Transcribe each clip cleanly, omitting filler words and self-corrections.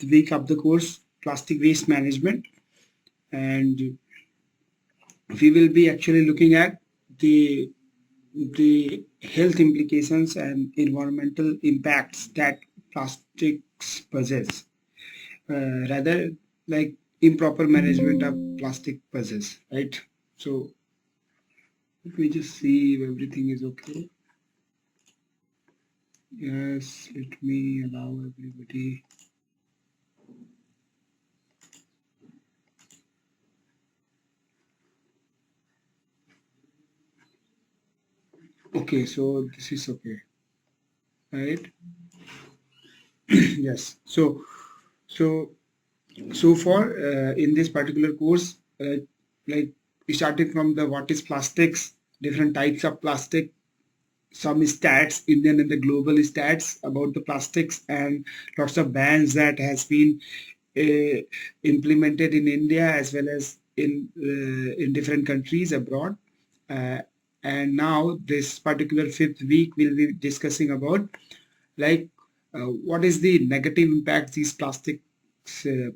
week of the course, plastic waste management, and we will be actually looking at the health implications and environmental impacts that plastics possess, rather like improper management of plastic possess, right? So let me just see if everything is okay. Yes, let me allow everybody. Okay, so this is okay, right? Yes. So far in this particular course, like we started from the what is plastics, different types of plastic, some stats, Indian and the global stats about the plastics, and lots of bans that has been uh, implemented in India as well as in different countries abroad. Uh, and now this particular fifth week we'll be discussing about like what is the negative impact these plastics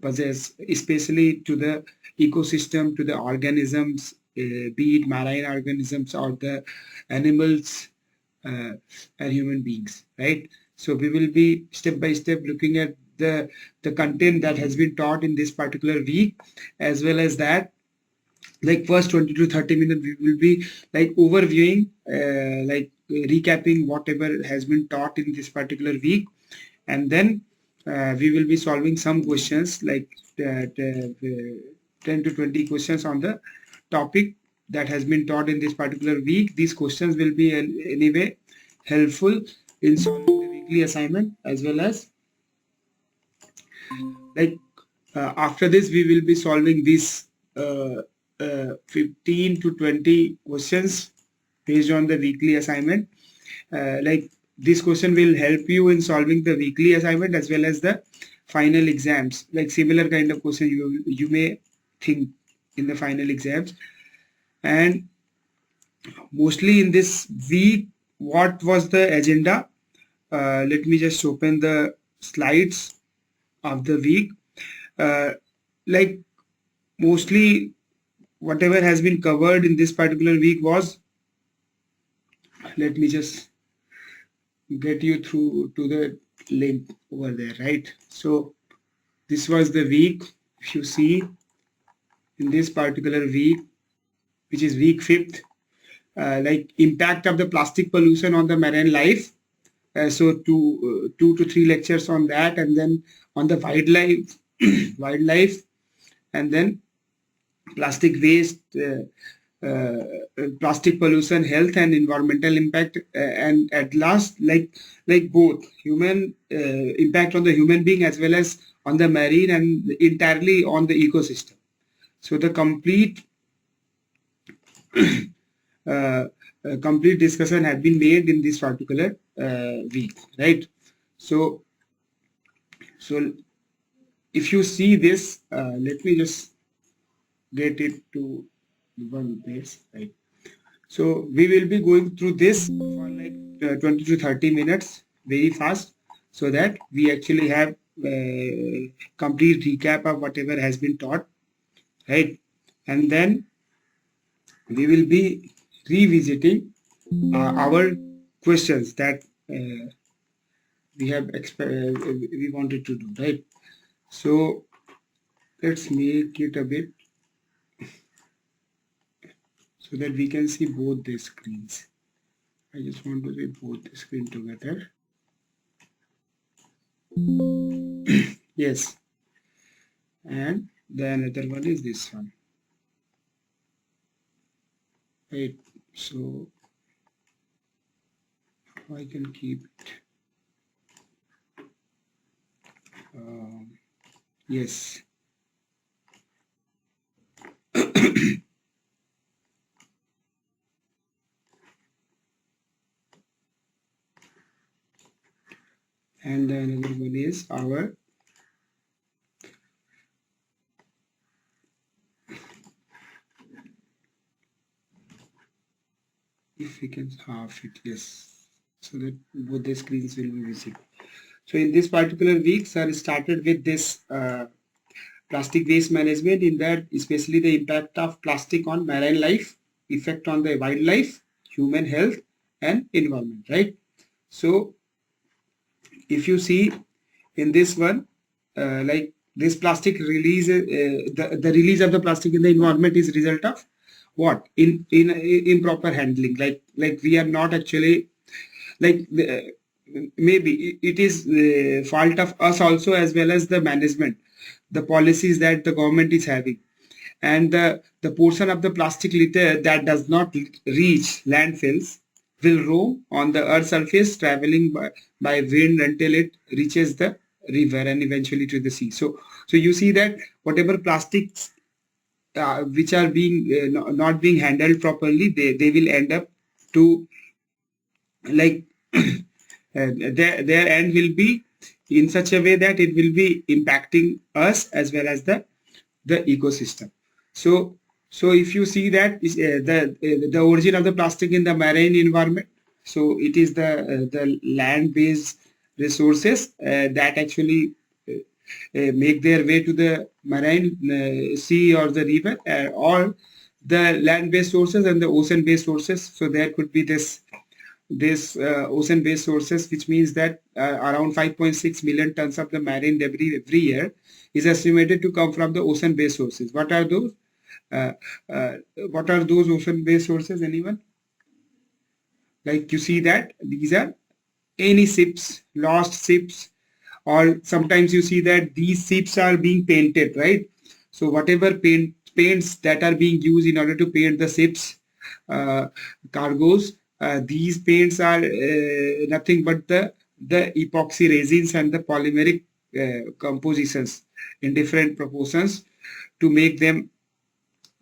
possess, especially to the ecosystem, to the organisms, be it marine organisms or the animals uh, and human beings, right? So we will be step by step looking at the content that has been taught in this particular week, as well as that like first 20 to 30 minutes we will be like overviewing, recapping whatever has been taught in this particular week, and then we will be solving some questions like 10 to 20 questions on the topic that has been taught in this particular week. These questions will be anyway helpful in solving the weekly assignment, as well as like after this we will be solving these 15 to 20 questions based on the weekly assignment. Like this question will help you in solving the weekly assignment as well as the final exams, like similar kind of question you may think in the final exams. And mostly in this week, what was the agenda? Let me just open the slides of the week. uh, like mostly whatever has been covered in this particular week was, let me just get you through to the link over there, right? So this was the week. If you see in this particular week, which is week fifth, like impact of the plastic pollution on the marine life. So two to three lectures on that, and then on the wildlife, wildlife, and then plastic waste, plastic pollution, health and environmental impact, and at last, like both human impact on the human being as well as on the marine and entirely on the ecosystem. So the uh, complete discussion had been made in this particular week, right? So if you see this, let me just get it to one place, right? So we will be going through this for like 20 to 30 minutes very fast, so that we actually have complete recap of whatever has been taught, right? And then we will be revisiting our questions that we have we wanted to do, right? So let's make it a bit so that we can see both the screens. I just want to see both the screen together. Yes, and the another one is this one, right? So I can keep it. Yes. And the another one is our if we can half it, yes, so that both the screens will be visible. So in this particular week, sir started with this plastic waste management, in that especially the impact of plastic on marine life, effect on the wildlife, human health and environment, right? So if you see in this one, like this plastic release, the release of the plastic in the environment is result of what? In improper handling, like we are not actually, like maybe it is fault of us also, as well as the management, the policies that the government is having, and the portion of the plastic litter that does not reach landfills will roam on the earth's surface, traveling by wind until it reaches the river and eventually to the sea. So you see that whatever plastics which are being not being handled properly, they will end up to, like their end will be in such a way that it will be impacting us as well as the ecosystem. So if you see that the origin of the plastic in the marine environment, so it is the land based resources that actually make their way to the marine sea or the river, or the land based sources and the ocean based sources. So there could be this ocean based sources, which means that around 5.6 million tons of the marine debris every year is estimated to come from the ocean based sources. What are those? uh, what are those ocean based sources, anyone? Like you see that these are any ships, lost ships, or sometimes you see that these ships are being painted, right? So whatever paints that are being used in order to paint the ships uh, cargoes, these paints are nothing but the epoxy resins and the polymeric compositions in different proportions to make them,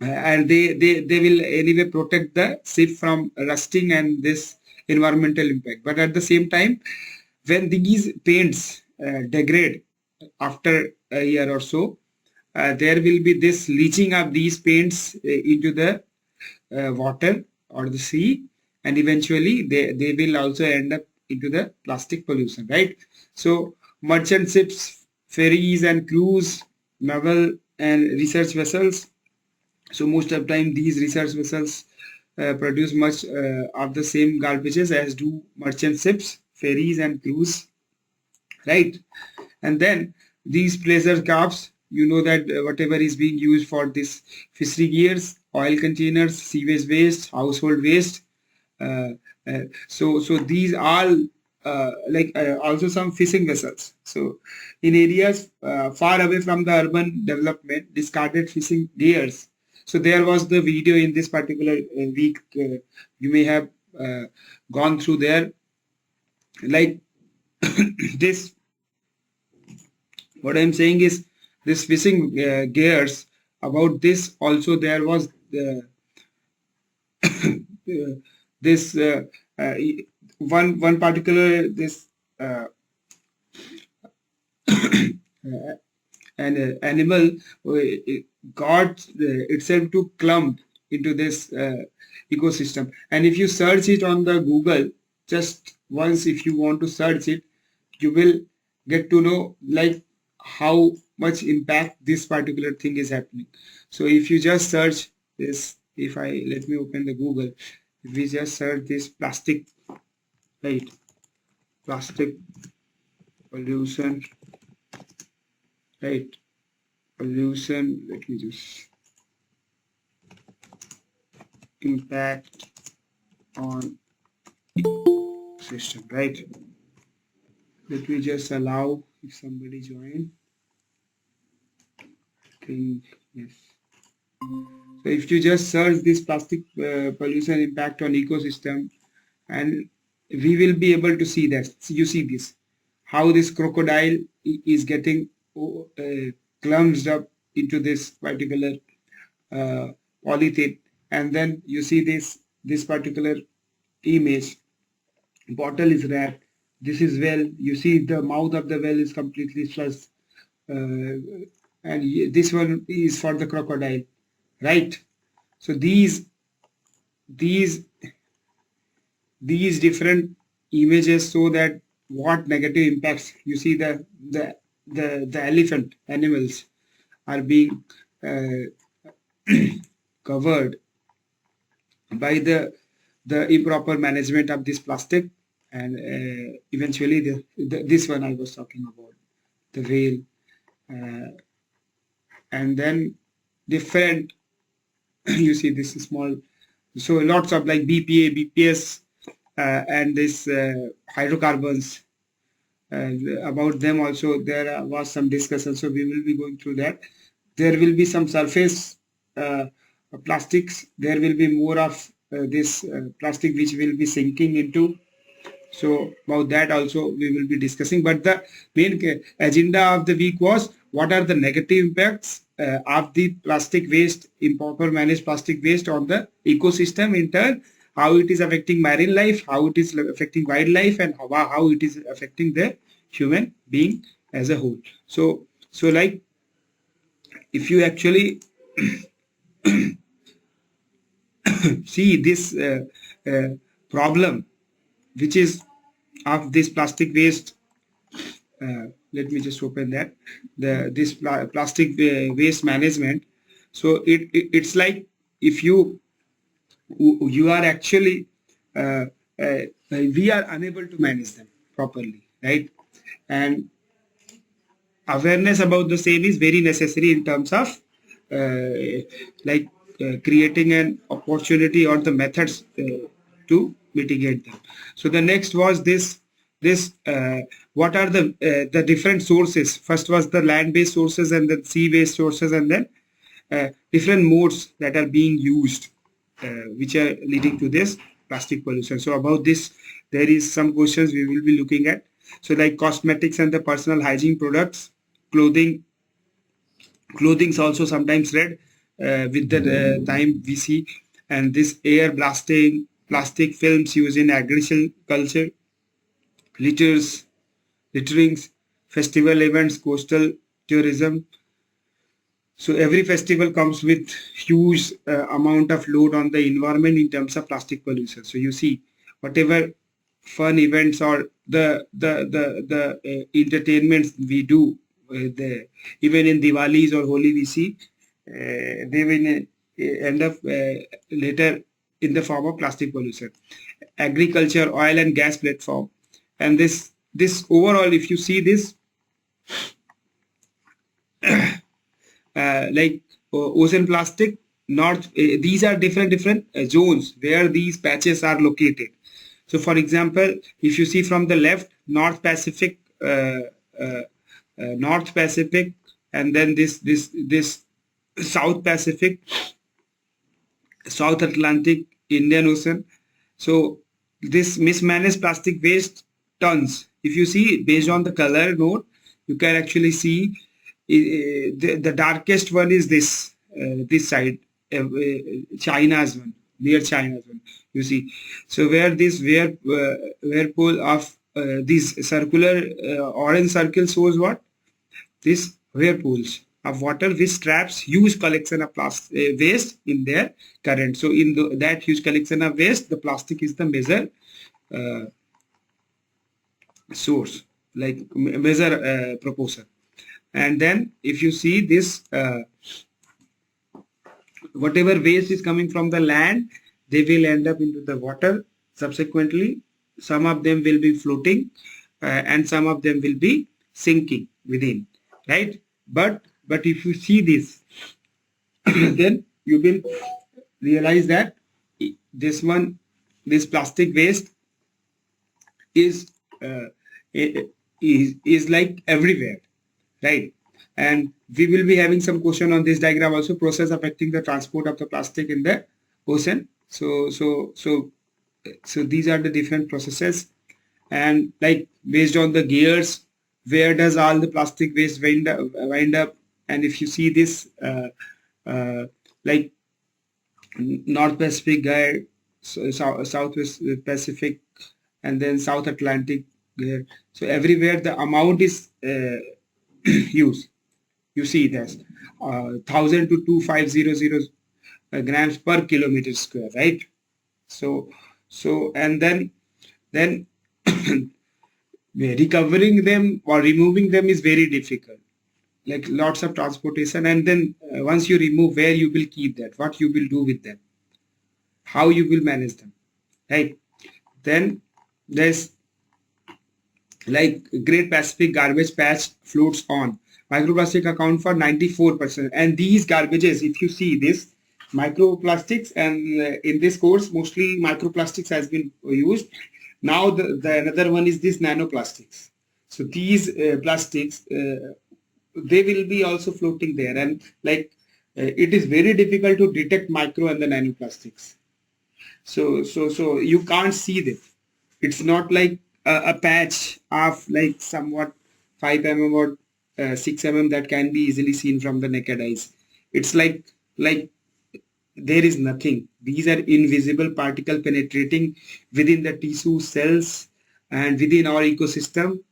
and they will anyway protect the ship from rusting and this environmental impact. But at the same time, when these paints degrade after a year or so, there will be this leaching of these paints into the water or the sea, and eventually they will also end up into the plastic pollution, right? So merchant ships, ferries and cruise, naval and research vessels, so most of the time these research vessels produce much of the same garbages as do merchant ships, ferries and cruise, right? And then these pleasure crafts, you know that whatever is being used for this fishery gears, oil containers, sewage waste, household waste, uh, so these all also some fishing vessels. So in areas far away from the urban development, discarded fishing gears. So there was the video in this particular week. You may have gone through there, like this. What I'm saying is this fishing gears. About this also there was this one particular this an animal got itself to clump into this ecosystem. And if you search it on the Google, just once if you want to search it, you will get to know like how much impact this particular thing is happening. So if you just search this, if I let me open the Google, if we just search this plastic, right, plastic pollution, right, pollution, let me just impact on system, right? Let me just allow if somebody join. Think yes. So if you just search this plastic pollution impact on ecosystem, and we will be able to see that. So you see this, how this crocodile is getting clumped up into this particular polythene, and then you see this particular image. Bottle is wrapped. This is well. You see the mouth of the well is completely flushed, and this one is for the crocodile, right? So these these different images show that what negative impacts. You see the elephant animals are being covered by the improper management of this plastic, and eventually this one I was talking about, the whale, and then different you see this is small, so lots of like BPA, BPS, and this hydrocarbons. About them also there was some discussion, so we will be going through that. There will be some surface plastics. There will be more of this plastic which will be sinking into. So about that also we will be discussing. But the main agenda of the week was what are the negative impacts of the plastic waste, improper managed plastic waste on the ecosystem in turn, how it is affecting marine life, how it is affecting wildlife, and how it is affecting the human being as a whole. So like if you actually see this problem which is of this plastic waste, let me just open that, this plastic waste management. So it's like if you are actually we are unable to manage them properly, right? And awareness about the same is very necessary in terms of like creating an opportunity or the methods to mitigate them. So the next was this what are the different sources. First was the land-based sources, and then sea-based sources, and then different modes that are being used which are leading to this plastic pollution. So about this there is some questions we will be looking at. So like cosmetics and the personal hygiene products, clothing is also sometimes read with the time we see, and this air blasting, plastic films used in agriculture, litterings, festival events, coastal tourism. So every festival comes with huge amount of load on the environment in terms of plastic pollution. So you see whatever fun events or the entertainments we do, even in Diwalis or Holi we see they will end up later in the form of plastic pollution. Agriculture, oil and gas platform, and this overall, if you see this like ocean plastic, north, these are different zones where these patches are located. So for example, if you see from the left, North Pacific, and then this South Pacific, South Atlantic, Indian Ocean. So this mismanaged plastic waste tons. If you see based on the color node, you can actually see the darkest one is this side, China's one, near China's one. You see, so where this whirlpool of this circular orange circle shows what? This whirlpools of water which traps huge collection of plastic waste in their current. So in that huge collection of waste, the plastic is the major source, like major proportion. And then if you see this whatever waste is coming from the land, they will end up into the water subsequently. Some of them will be floating and some of them will be sinking within, right? But if you see this then you will realize that this plastic waste is like everywhere, right? And we will be having some question on this diagram also, process affecting the transport of the plastic in the ocean. So these are the different processes, and like based on the gears, where does all the plastic waste wind up? And if you see this like North Pacific guy, South Pacific, and then South Atlantic there. So everywhere the amount is huge. You see it as 1,000 to 2,500 grams per kilometer square, right? So and then recovering them or removing them is very difficult, like lots of transportation. And then once you remove, where you will keep that, what you will do with them, how you will manage them, right? Then there's like Great Pacific Garbage Patch floats on. Microplastic account for 94%. And these garbages, if you see this, microplastics, and in this course, mostly microplastics has been used. Now the another one is this nanoplastics. So these plastics, they will be also floating there. And like it is very difficult to detect micro and the nanoplastics. So you can't see them. It's not like a patch of like somewhat 5 mm or 6 mm that can be easily seen from the naked eyes. It's like there is nothing. These are invisible particle penetrating within the tissue cells and within our ecosystem.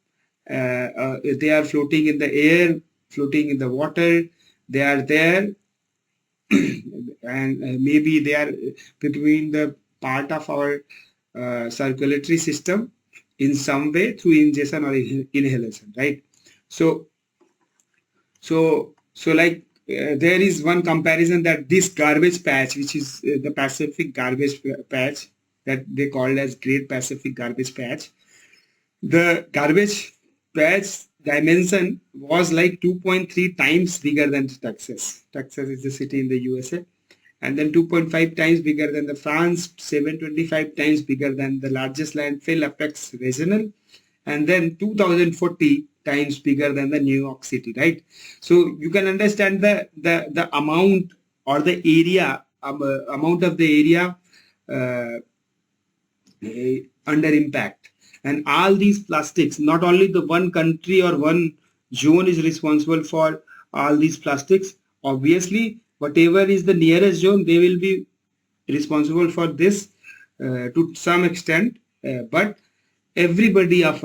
They are floating in the air, floating in the water. They are there, and maybe they are between the part of our circulatory system in some way through ingestion or inhalation, right? So like there is one comparison that this garbage patch, which is the Pacific Garbage Patch that they called as Great Pacific Garbage Patch, the garbage patch dimension was like 2.3 times bigger than Texas. Texas is the city in the USA. And then 2.5 times bigger than the France, 725 times bigger than the largest landfill, Apex Regional, and then 2040 times bigger than the New York City, right? So you can understand the amount or the area, amount of the area under impact. And all these plastics, not only the one country or one zone is responsible for all these plastics. Obviously, whatever is the nearest zone, they will be responsible for this to some extent. But everybody of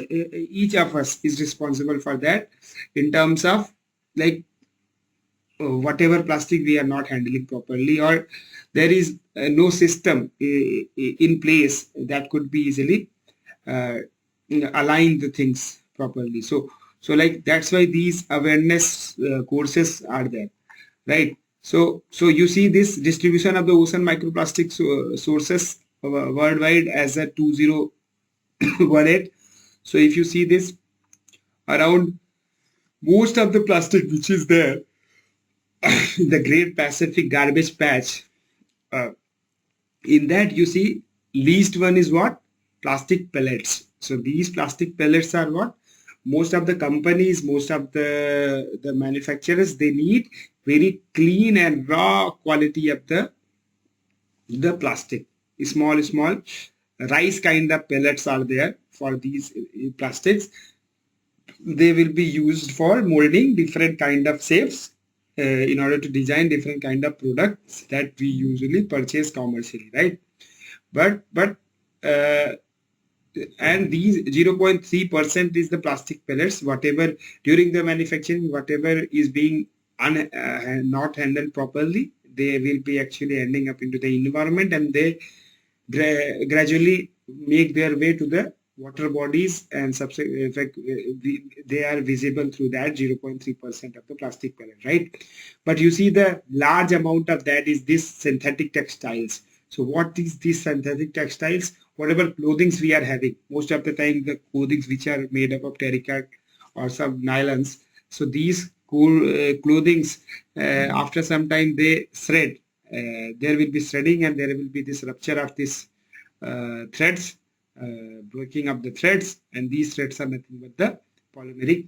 each of us is responsible for that in terms of like whatever plastic we are not handling properly, or there is no system in place that could be easily align the things properly. So like that's why these awareness courses are there, right? So you see this distribution of the ocean microplastic sources worldwide as a 2018. So if you see this, around most of the plastic which is there the Great Pacific Garbage Patch, in that you see least one is what? Plastic pellets. So these plastic pellets are what? Most of the companies, most of the manufacturers, they need very clean and raw quality of the plastic. Small rice kind of pellets are there for these plastics. They will be used for molding different kind of shapes in order to design different kind of products that we usually purchase commercially, right? But and these 0.3% is the plastic pellets, whatever during the manufacturing, whatever is being not handled properly, they will be actually ending up into the environment, and they gradually make their way to the water bodies, and they are visible through that 0.3% of the plastic pellet, right? But you see the large amount of that is this synthetic textiles. So what is these synthetic textiles? Whatever clothings we are having, most of the time the clothings which are made up of terracotta or some nylons. So these clothings after some time they shred. There will be shredding, and there will be this rupture of this threads, breaking up the threads, and these threads are nothing but the polymeric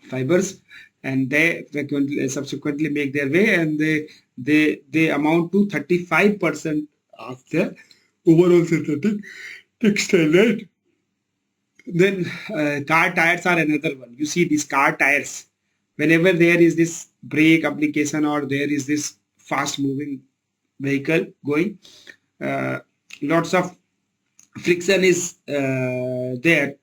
fibers, and they subsequently make their way, and they amount to 35% of the overall synthetic textile, right? Then car tires are another one. You see these car tires, whenever there is this brake application or there is this fast moving vehicle going, lots of friction is there.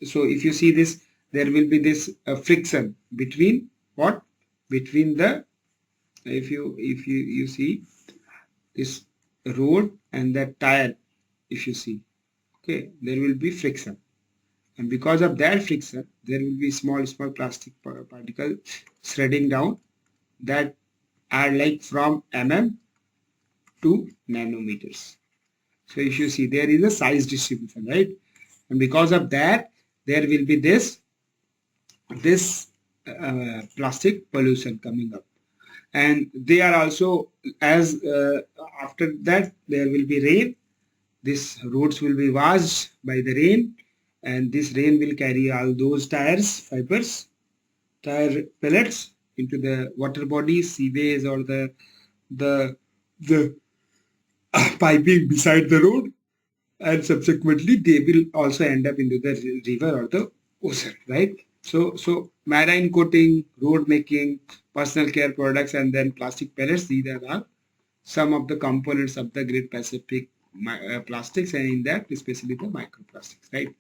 So if you see this, there will be this friction between what? Between the, if you see this road and that tire, if you see. Okay, there will be friction, and because of that friction, there will be small plastic particle shredding down that are like from to nanometers. So if you see, there is a size distribution, right? And because of that, there will be this plastic pollution coming up. And they are also, as after that there will be rain, these roads will be washed by the rain, and this rain will carry all those tire pellets into the water bodies, seaways, or the piping beside the road, and subsequently they will also end up into the river or the ocean, right? So marine coating, road making, personal care products, and then plastic pellets, these are some of the components of the Great Pacific plastics, and in that especially the microplastics, right?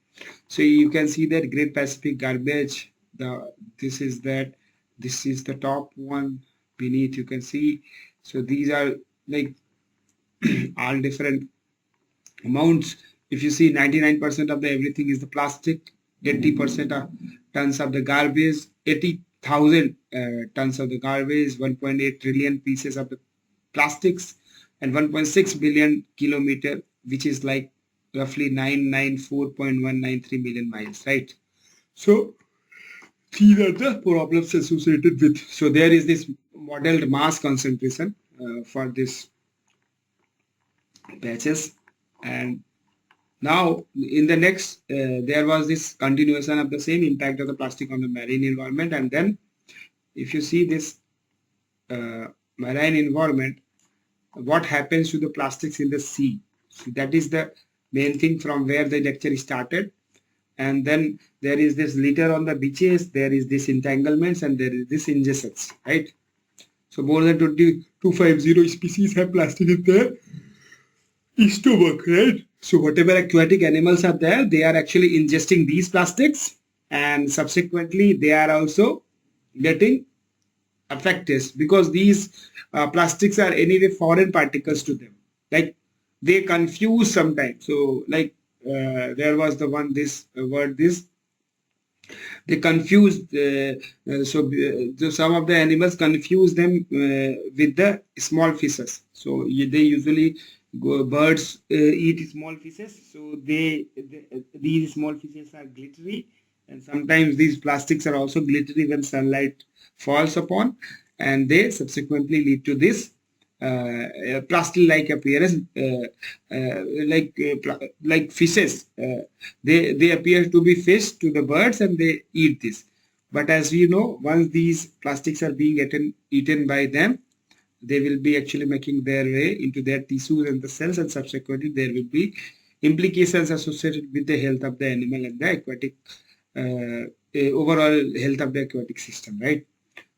So you can see that Great Pacific garbage, this is the top one. Beneath you can see, so these are like all different amounts. If you see, 99% of the everything is the plastic, 80% of tons of the garbage, 80,000 tons of the garbage, 1.8 trillion pieces of the plastics, and 1.6 billion kilometer, which is like roughly 994.193 million miles, right? So these are the problems associated with. So there is this modeled mass concentration for this patches. And now in the next there was this continuation of the same impact of the plastic on the marine environment. And then if you see this marine environment, what happens to the plastics in the sea? So that is the main thing from where the lecture started. And then there is this litter on the beaches, there is this entanglements, and there is this ingestions, right? So more than 250 species have plastic in their stomach, right? So whatever aquatic animals are there, they are actually ingesting these plastics, and subsequently they are also getting affected because these plastics are anyway foreign particles to them. Like they confuse sometimes. So like there was the one this word this they confused so some of the animals confuse them with the small fishes. So they usually birds eat small fishes, so these small fishes are glittery, and sometimes these plastics are also glittery when sunlight falls upon, and they subsequently lead to this plastic-like appearance, like fishes. They appear to be fish to the birds, and they eat this. But as we know, once these plastics are being eaten by them, they will be actually making their way into their tissues and the cells, and subsequently there will be implications associated with the health of the animal and the aquatic overall health of the aquatic system, right?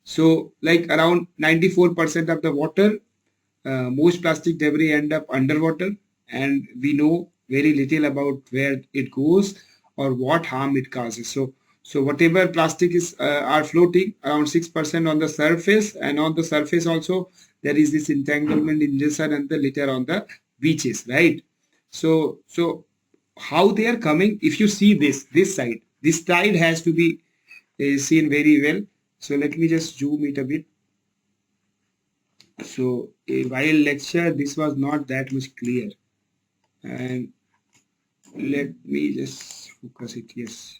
So like around 94% of the water, most plastic debris end up underwater, and we know very little about where it goes or what harm it causes. So whatever plastic is are floating around 6% on the surface, and on the surface also there is this entanglement, ingestion, and the litter on the beaches, right? So how they are coming? If you see this side has to be seen very well. So let me just zoom it a bit. So while lecture, this was not that much clear, and let me just focus it. Yes.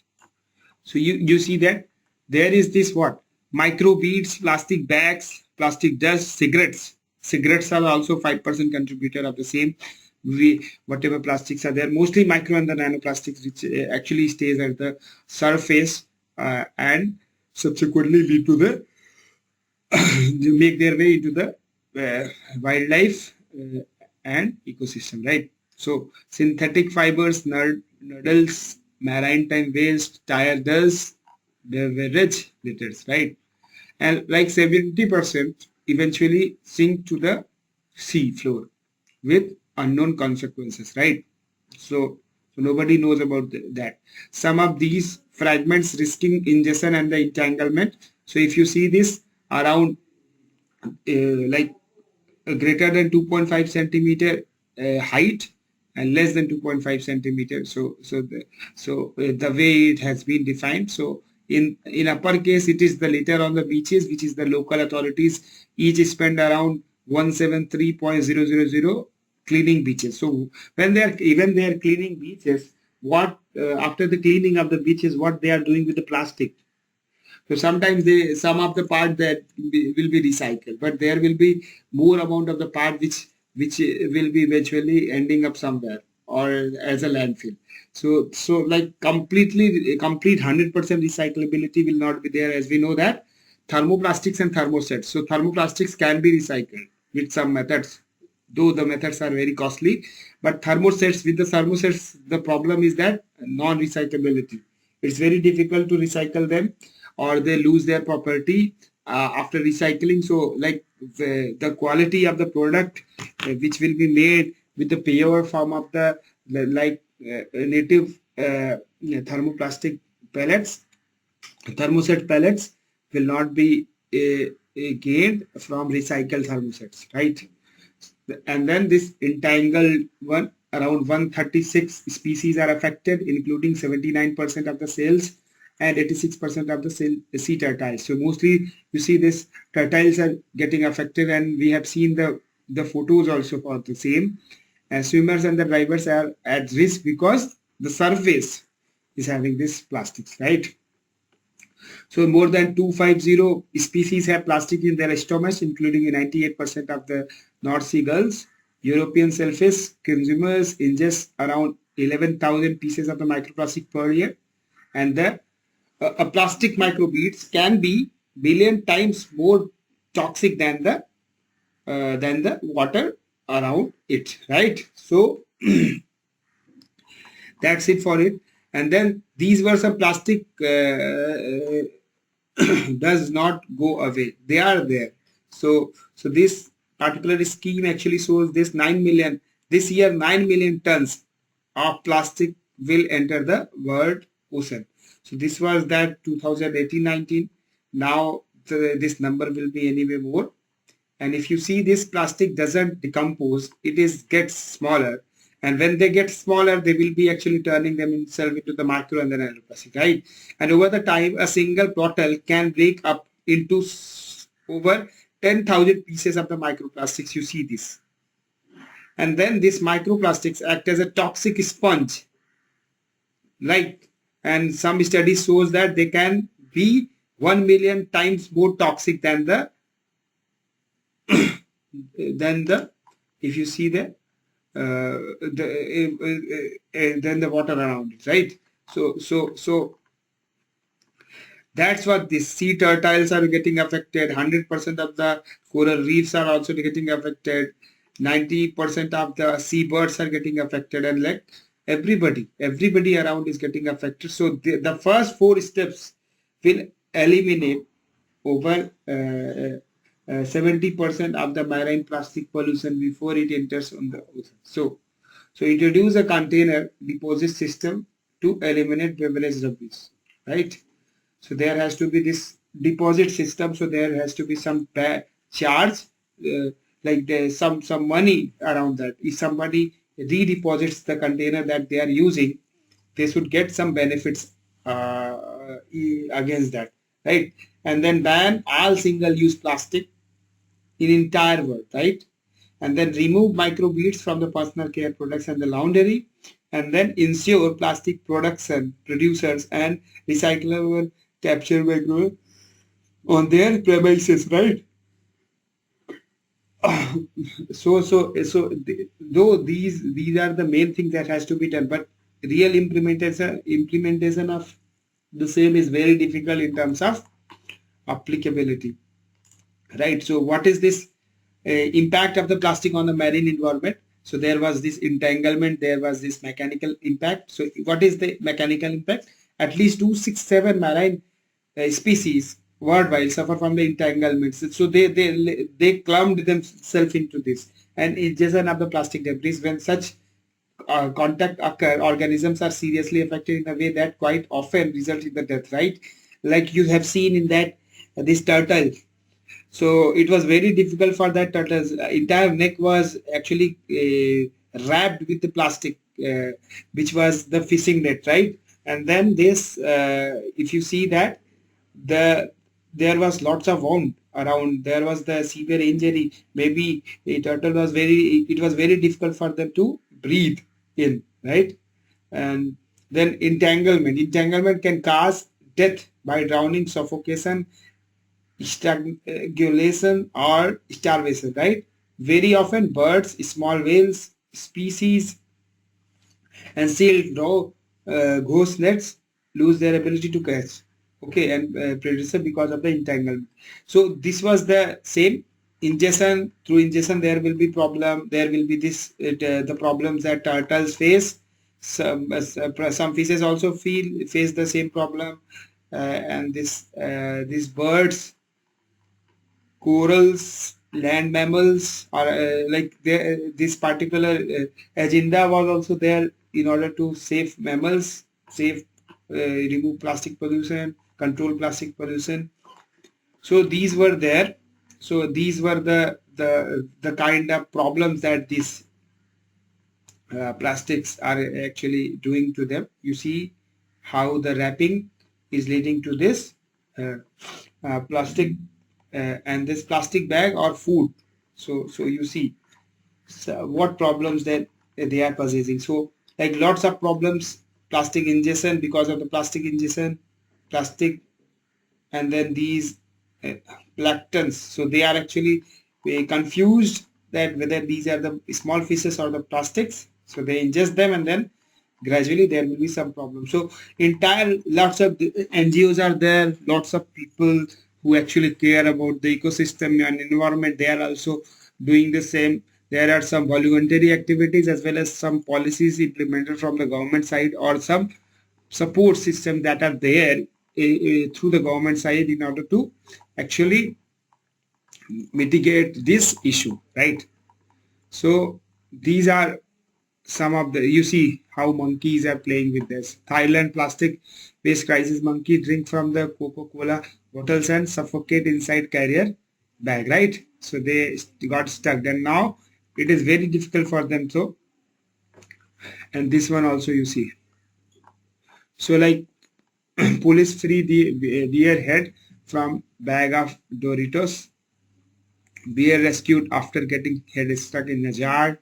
So you see that there is this what micro beads, plastic bags, plastic dust, cigarettes. Cigarettes are also 5% contributor of the same. Whatever plastics are there, mostly micro and the nanoplastics, which actually stays at the surface and subsequently lead to the make their way into the wildlife and ecosystem, right? So synthetic fibers, noodles, maritime waste, tire dust, beverage litters, right? And like 70% eventually sink to the sea floor with unknown consequences, right? So nobody knows about that. Some of these fragments risking ingestion and the entanglement. So if you see this around like greater than 2.5 centimeter height, and less than 2.5 centimeters. The way it has been defined. So in uppercase, it is the litter on the beaches, which is the local authorities each spend around 173.000 cleaning beaches. So when they are cleaning beaches, what after the cleaning of the beaches, what they are doing with the plastic? So sometimes some of the part that will be recycled, but there will be more amount of the part which will be eventually ending up somewhere or as a landfill. So like complete 100% recyclability will not be there, as we know that thermoplastics and thermosets. So thermoplastics can be recycled with some methods, though the methods are very costly. But with the thermosets, the problem is that non-recyclability. It's very difficult to recycle them, or they lose their property after recycling. So like the quality of the product which will be made with the pure form of the native thermoplastic pellets, thermoset pellets will not be gained from recycled thermosets, right? And then this entangled one, around 136 species are affected, including 79% of the sails and 86% of the sea turtles. So mostly you see this turtles are getting affected, and we have seen the photos also for the same. And swimmers and the drivers are at risk because the surface is having this plastics, right? So more than 250 species have plastic in their stomachs, including 98% of the North Sea gulls. European shellfish consumers ingest around 11,000 pieces of the microplastic per year, and the plastic microbeads can be billion times more toxic than the water around it, right? So that's it for it. And then these were some plastic does not go away. They are there. So this particular scheme actually shows this 9 million, this year 9 million tons of plastic will enter the world ocean. So this was that 2018-19. Now this number will be anyway more. And if you see, this plastic doesn't decompose, it gets smaller. And when they get smaller, they will be actually turning them itself into the micro and the nanoplastic, right? And over the time, a single bottle can break up into over 10,000 pieces of the microplastics. You see this. And then these microplastics act as a toxic sponge. Like, and some studies shows that they can be 1 million times more toxic than the if you see the then the water around it, right? So that's what these sea turtles are getting affected. 100% of the coral reefs are also getting affected. 90% of the seabirds are getting affected, and like everybody around is getting affected. So the first 4 steps will eliminate over 70% of the marine plastic pollution before it enters on the ocean. So introduce a container deposit system to eliminate beverage rubbish, right? So there has to be this deposit system. So there has to be some charge, like there's some money around that. If somebody redeposits the container that they are using, they should get some benefits against that, right? And then ban all single-use plastic in entire world, right? And then remove microbeads from the personal care products and the laundry, and then ensure plastic producers and recyclable capture micro on their premises, right? Though these are the main things that has to be done, but real implementation of the same is very difficult in terms of applicability, right? So what is this impact of the plastic on the marine environment? So there was this entanglement, there was this mechanical impact. So what is the mechanical impact? At least 267 marine species worldwide suffer from the entanglements. So they clumped themselves into this, and ingestion of the plastic debris. When such contact occur, organisms are seriously affected in a way that quite often results in the death, right? Like you have seen in that this turtle. So it was very difficult for that turtle's entire neck was actually wrapped with the plastic, which was the fishing net, right? And then this, if you see that there was lots of wound around, there was the severe injury. Maybe a turtle was it was very difficult for them to breathe in, right? And then entanglement can cause death by drowning, suffocation, strangulation, or starvation, right? Very often birds, small whales species, and sealed raw ghost nets lose their ability to catch, okay, and predator because of the entanglement. So this was the same ingestion. Through ingestion there will be problem, there will be the problems that turtles face. Some fishes also face the same problem, and these birds, corals, land mammals, or this particular agenda was also there in order to save mammals, remove plastic pollution, control plastic pollution. So these were there. So these were the kind of problems that these plastics are actually doing to them. You see how the wrapping is leading to this plastic and this plastic bag or food. So you see what problems that they are possessing. So like lots of problems, plastic ingestion, because of the plastic ingestion, plastic, and then these uh, planktons. So they are actually confused that whether these are the small fishes or the plastics. So they ingest them, and then gradually there will be some problem. So entire lots of NGOs are there, lots of people who actually care about the ecosystem and environment. They are also doing the same. There are some voluntary activities as well as some policies implemented from the government side, or some support system that are there through the government side in order to actually mitigate this issue, right? So these are some of the, you see how monkeys are playing with this. Thailand plastic waste crisis: monkey drink from the Coca-Cola bottles and suffocate inside carrier bag, right? So they got stuck, and now it is very difficult for them. So, and this one also you see. So like police free the deer head from bag of Doritos. Bear rescued after getting head stuck in a jar.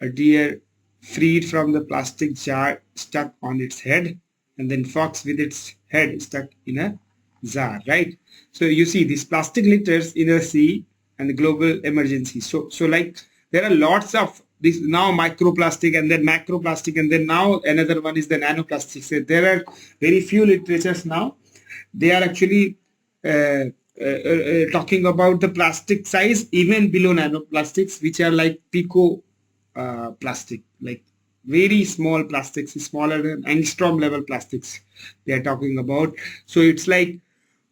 A deer freed from the plastic jar stuck on its head, and then fox with its head stuck in a jar, right? So you see these plastic litters in the sea and the global emergency. So like there are lots of this now, microplastic and then macroplastic, and then now another one is the nanoplastics. So there are very few literatures now. They are actually talking about the plastic size even below nanoplastics, which are like pico plastic, like very small plastics, smaller than angstrom level plastics they are talking about. So it's like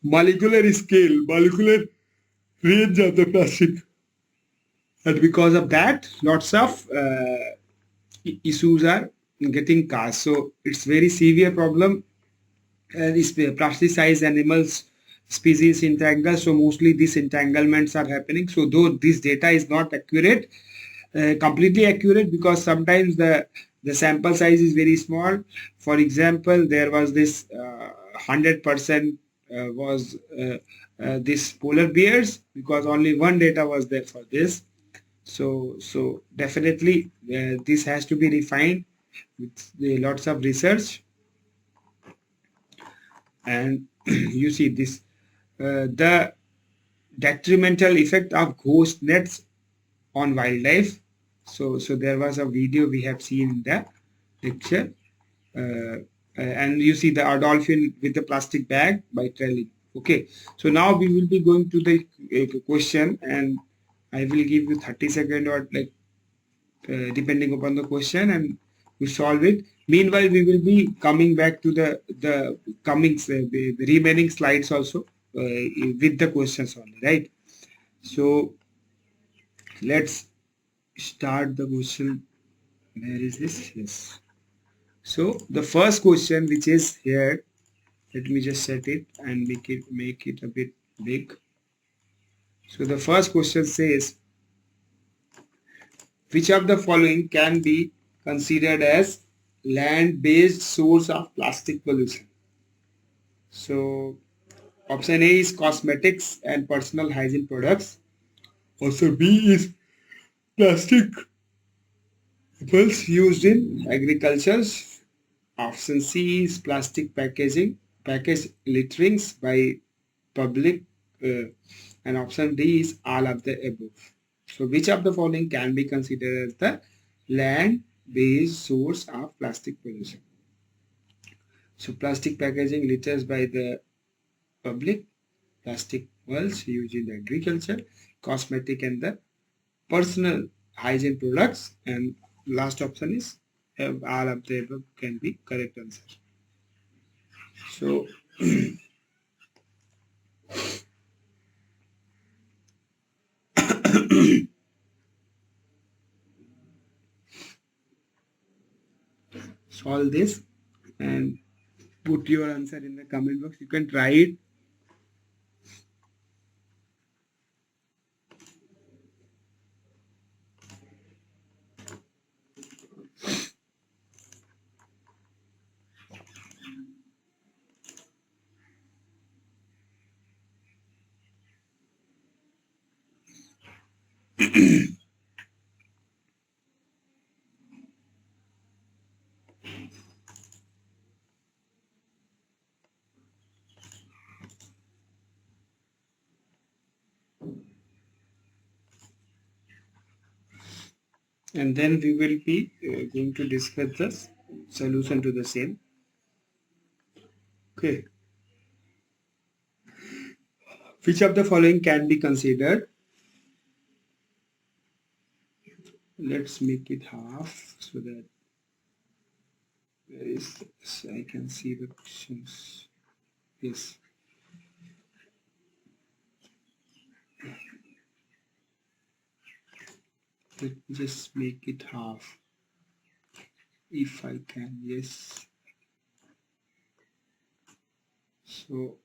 molecular scale, molecular range of the plastic, and because of that lots of issues are getting caused. So it's very severe problem. These plasticized animals species entangle, so mostly these entanglements are happening. So though this data is not accurate, completely accurate, because sometimes the sample size is very small. For example, there was this 100% was this polar bears, because only one data was there for this. So definitely this has to be refined with lots of research. And you see this the detrimental effect of ghost nets on wildlife. So there was a video we have seen in the lecture, and you see the dolphin with the plastic bag by trailing. Okay, so now we will be going to the question, and I will give you 30 seconds or like depending upon the question, and we solve it. Meanwhile, we will be coming back to the coming the remaining slides also with the questions only, right? So let's start the question. Where is this? Yes. So the first question, which is here, let me just set it and make it a bit big. So the first question says, Which of the following can be considered as land-based source of plastic pollution? So option A is cosmetics and personal hygiene products. Also B is plastic bottles used in agriculture. Option C is plastic packaging, package litterings by public, and option D is all of the above. So which of the following can be considered as the land-based source of plastic pollution? So plastic packaging litters by the public, plastic bottles used in agriculture, cosmetic and the personal hygiene products, and last option is all of the above can be correct answer. So solve this and put your answer in the comment box. You can try it. And then we will be going to discuss the solution to the same. Okay. Which of the following can be considered? Let's make it half so that there is, I can see the questions. Yes. Let me just make it half if I can. Yes. So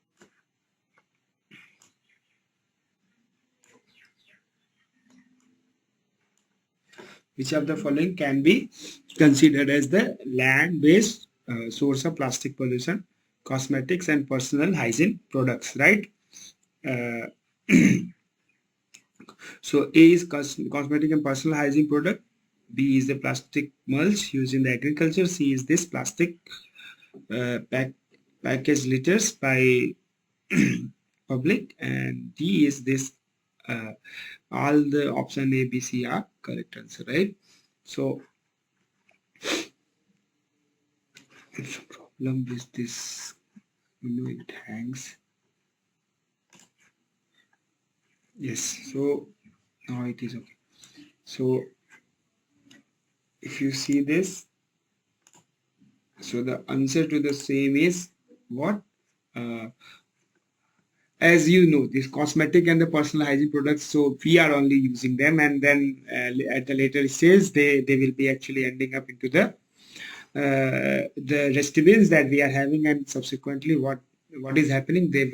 which of the following can be considered as the land-based source of plastic pollution? Cosmetics and personal hygiene products, right? Uh, so A is cosmetic and personal hygiene product. B is the plastic mulch used in the agriculture. C is this plastic package litters by public, and D is this. All the option A, B, C are correct answer, right? So the problem is this, it hangs. Yes, so now it is okay. So if you see this, so the answer to the same is what? As you know, this cosmetic and the personal hygiene products, so we are only using them, and then at the later stage they will be actually ending up into the rest that we are having, and subsequently what is happening, they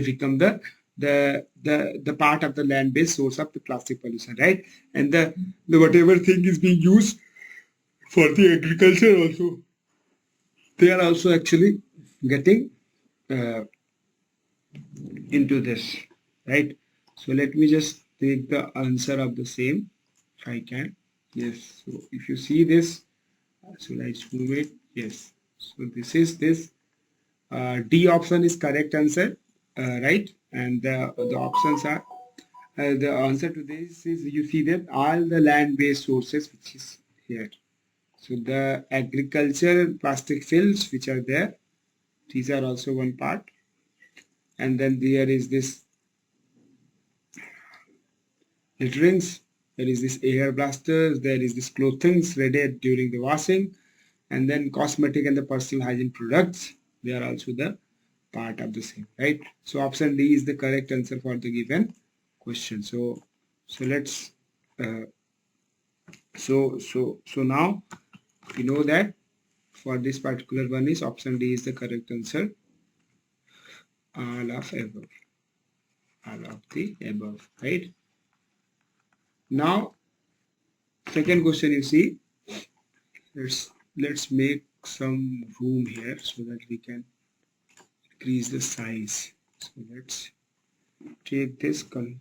become the part of the land-based source of the plastic pollution, right? And the whatever thing is being used for the agriculture also, they are also actually getting uh, into this, right? So let me just take the answer of the same if I can. Yes, so if you see this, should I zoom it? Yes, so this is this D option is correct answer, right? And the options are the answer to this is, you see that all the land-based sources which is here. So the agriculture plastic films which are there, these are also one part, and then there is this litterings, there is this air blasters, there is this clothings ready during the washing, and then cosmetic and the personal hygiene products, they are also the part of the same, right? So option D is the correct answer for the given question. So let's so now we know that for this particular one is option D is the correct answer. All of above, all of the above, right? Now Second question, you see, let's make some room here so that we can increase the size. So let's take this color,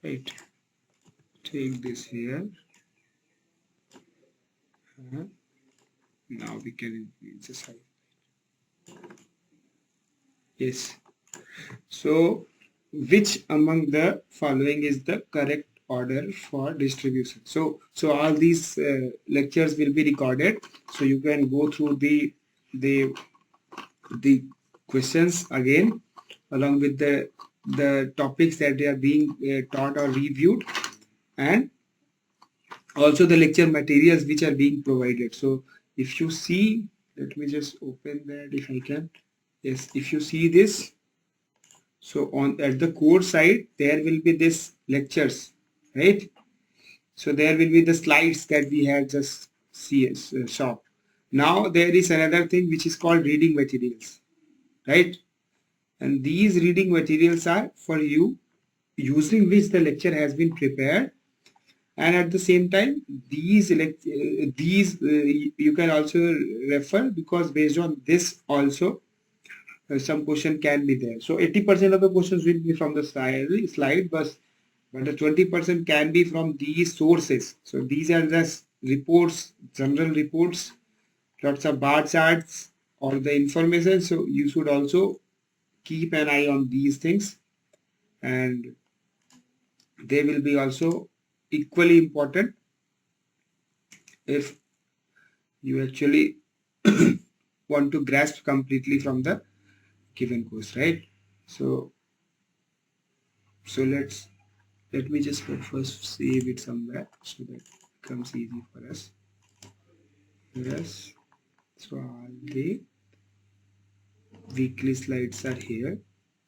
right? Take this here. Now we can increase the size. Yes. So which among the following is the correct order for distribution? So all these lectures will be recorded, so you can go through the the questions again along with the topics that they are being taught or reviewed, and also the lecture materials which are being provided. So if you see, let me just open that if I can. Yes, if you see this, so on at the core side there will be this lectures, right? So there will be the slides that we have just saw. Now there is another thing which is called reading materials, right? And these reading materials are for you, using which the lecture has been prepared, and at the same time you can also refer, because based on this also some question can be there. So 80% of the questions will be from the slide, but the 20% can be from these sources. So these are just reports, general reports, lots of bar charts, or the information. So you should also keep an eye on these things, and they will be also equally important if you actually want to grasp completely from the given course, right? So let me just first save it somewhere so that it becomes easy for us. Yes, so all the weekly slides are here.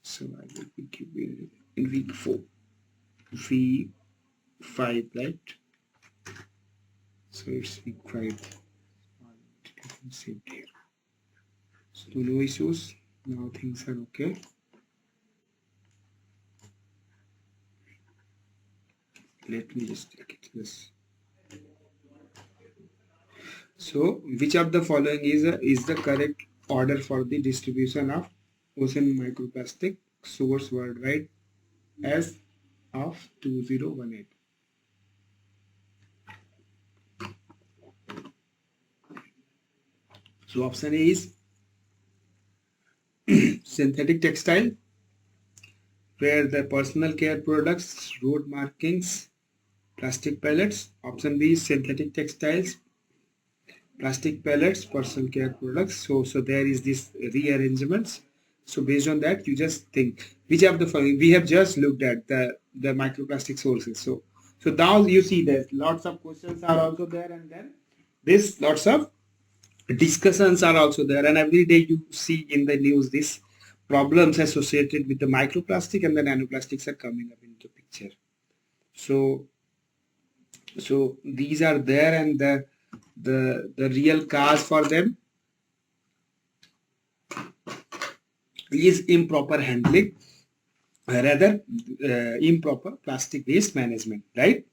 So I will be giving in week 4, week 5, right? So it's week 5. Saved here. So no issues. Now things are okay. Let me just take it. Yes. So which of the following is the correct order for the distribution of ocean microplastic source worldwide as of 2018? So option A is synthetic textile, where the personal care products, road markings, plastic pellets. Option B is synthetic textiles, plastic pellets, personal care products. So there is this rearrangements. So based on that, you just think which of the following. We have just looked at the microplastic sources. So now you see that lots of questions are also there, and then this lots of discussions are also there, and every day you see in the news this problems associated with the microplastic and the nanoplastics are coming up into picture. So these are there, and the real cause for them is improper handling, rather improper plastic waste management, right?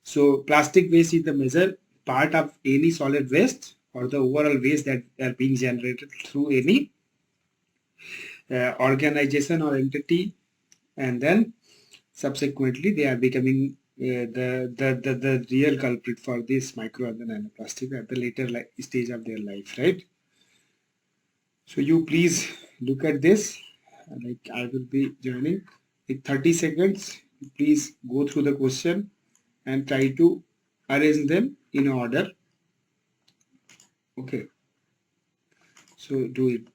So plastic waste is the major part of any solid waste or the overall waste that are being generated through any organization or entity, and then subsequently they are becoming the real culprit for this micro and the nanoplastic at the later stage of their life, right? So you please look at this, like I will be joining in 30 seconds. Please go through the question and try to arrange them in order. Okay, so do it.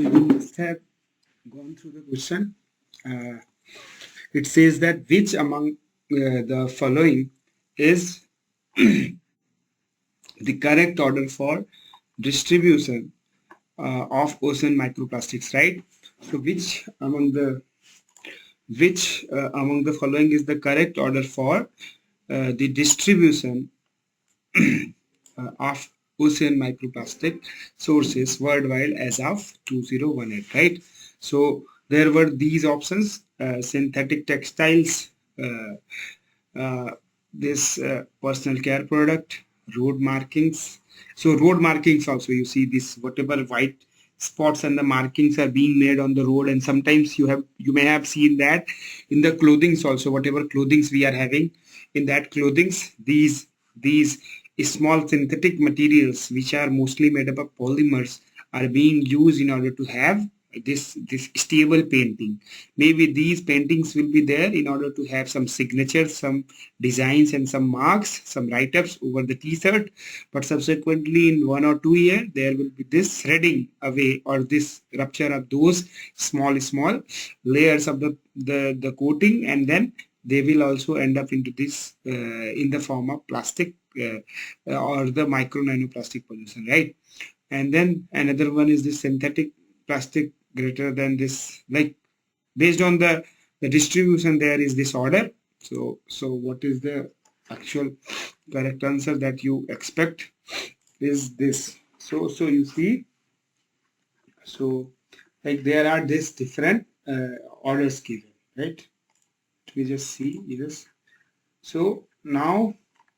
So you must have gone through the question. It says that which among the following is the correct order for distribution of ocean microplastics, right? So which among the following is the correct order for the distribution of ocean microplastic sources worldwide as of 2018, right? So there were these options: synthetic textiles, uh, this personal care product, road markings. So road markings also, you see this whatever white spots and the markings are being made on the road, and sometimes you may have seen that in the clothings also, whatever clothings we are having, in that clothings these small synthetic materials which are mostly made up of polymers are being used in order to have this stable painting. Maybe these paintings will be there in order to have some signatures, some designs and some marks, some write-ups over the t-shirt, but subsequently in 1 or 2 years there will be this shredding away or this rupture of those small layers of the coating, and then they will also end up into this in the form of plastic or the micro nanoplastic pollution, right? And then another one is this synthetic plastic greater than this, like based on the distribution there is this order. So what is the actual correct answer that you expect is this. So you see, so like there are this different orders given, right? Let me just see this. So now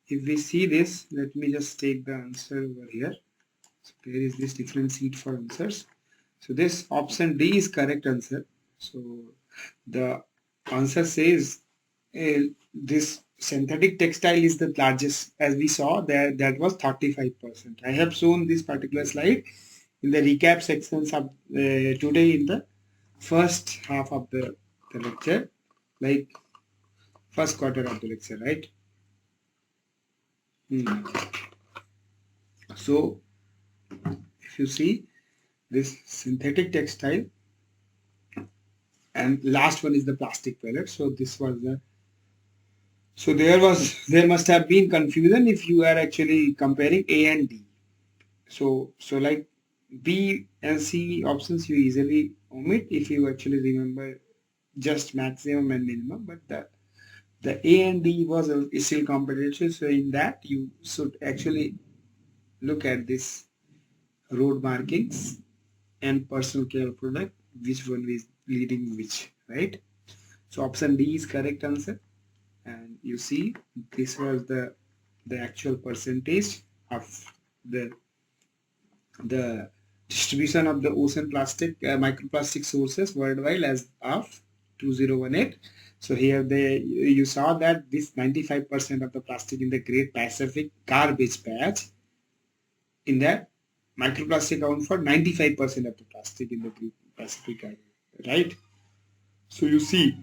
if we see this, let me just take the answer over here. So there is this different sheet for answers. So this option D is correct answer. So the answer says this synthetic textile is the largest, as we saw there, that was 35%. I have shown this particular slide in the recap sections of today in the first half of the lecture, like first quarter of the lecture, right? So if you see this synthetic textile, and last one is the plastic pellet. So this was the, so there must have been confusion if you are actually comparing A and D. So like B and C options you easily omit if you actually remember just maximum and minimum, but the A and D was still competitive. So in that you should actually look at this road markings and personal care product, which one is leading which, right? So option D is correct answer. And you see this was the actual percentage of the distribution of the ocean plastic microplastic sources worldwide as of 2018. So here you saw that this 95% of the plastic in the Great Pacific Garbage Patch, in that microplastic account for 95% of the plastic in the Great Pacific Garbage, right? So you see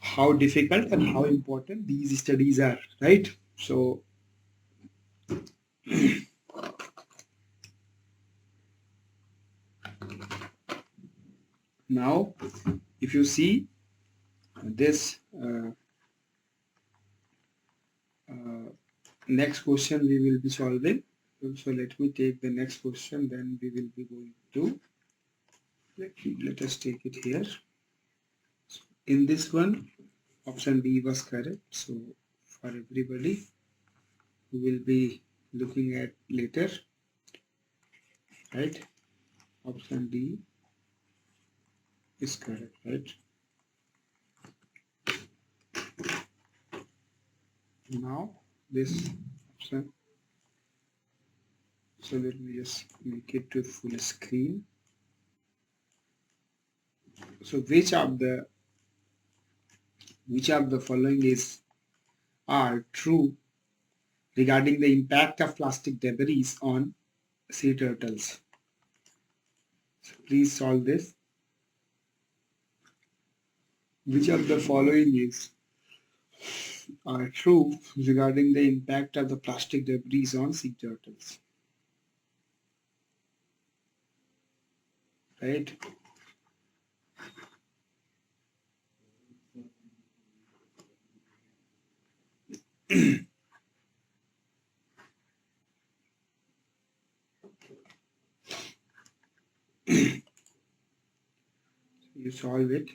how difficult and how important these studies are, right? So now if you see this next question we will be solving. So let me take the next question, then we will be going to, let us take it here. So in this one, option B was correct. So for everybody who will be looking at later, right? Option D is correct, right? Now this option, so let me just make it to full screen. So which of the following are true regarding the impact of plastic debris on sea turtles? So please solve this. Which of the following are true regarding the impact of the plastic debris on sea turtles? Right? You solve it.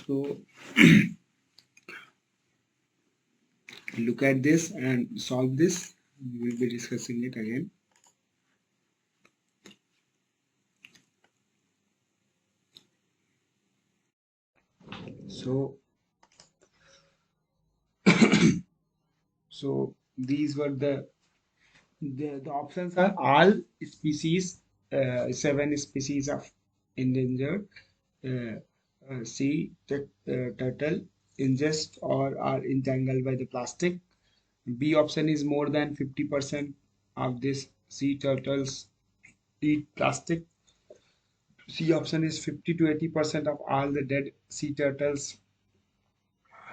So look at this and solve this. We will be discussing it again. So so these were the options are all species, 7 species of endangered, uh, turtle ingest or are entangled by the plastic. B option is more than 50% of these sea turtles eat plastic. C option is 50 to 80% of all the dead sea turtles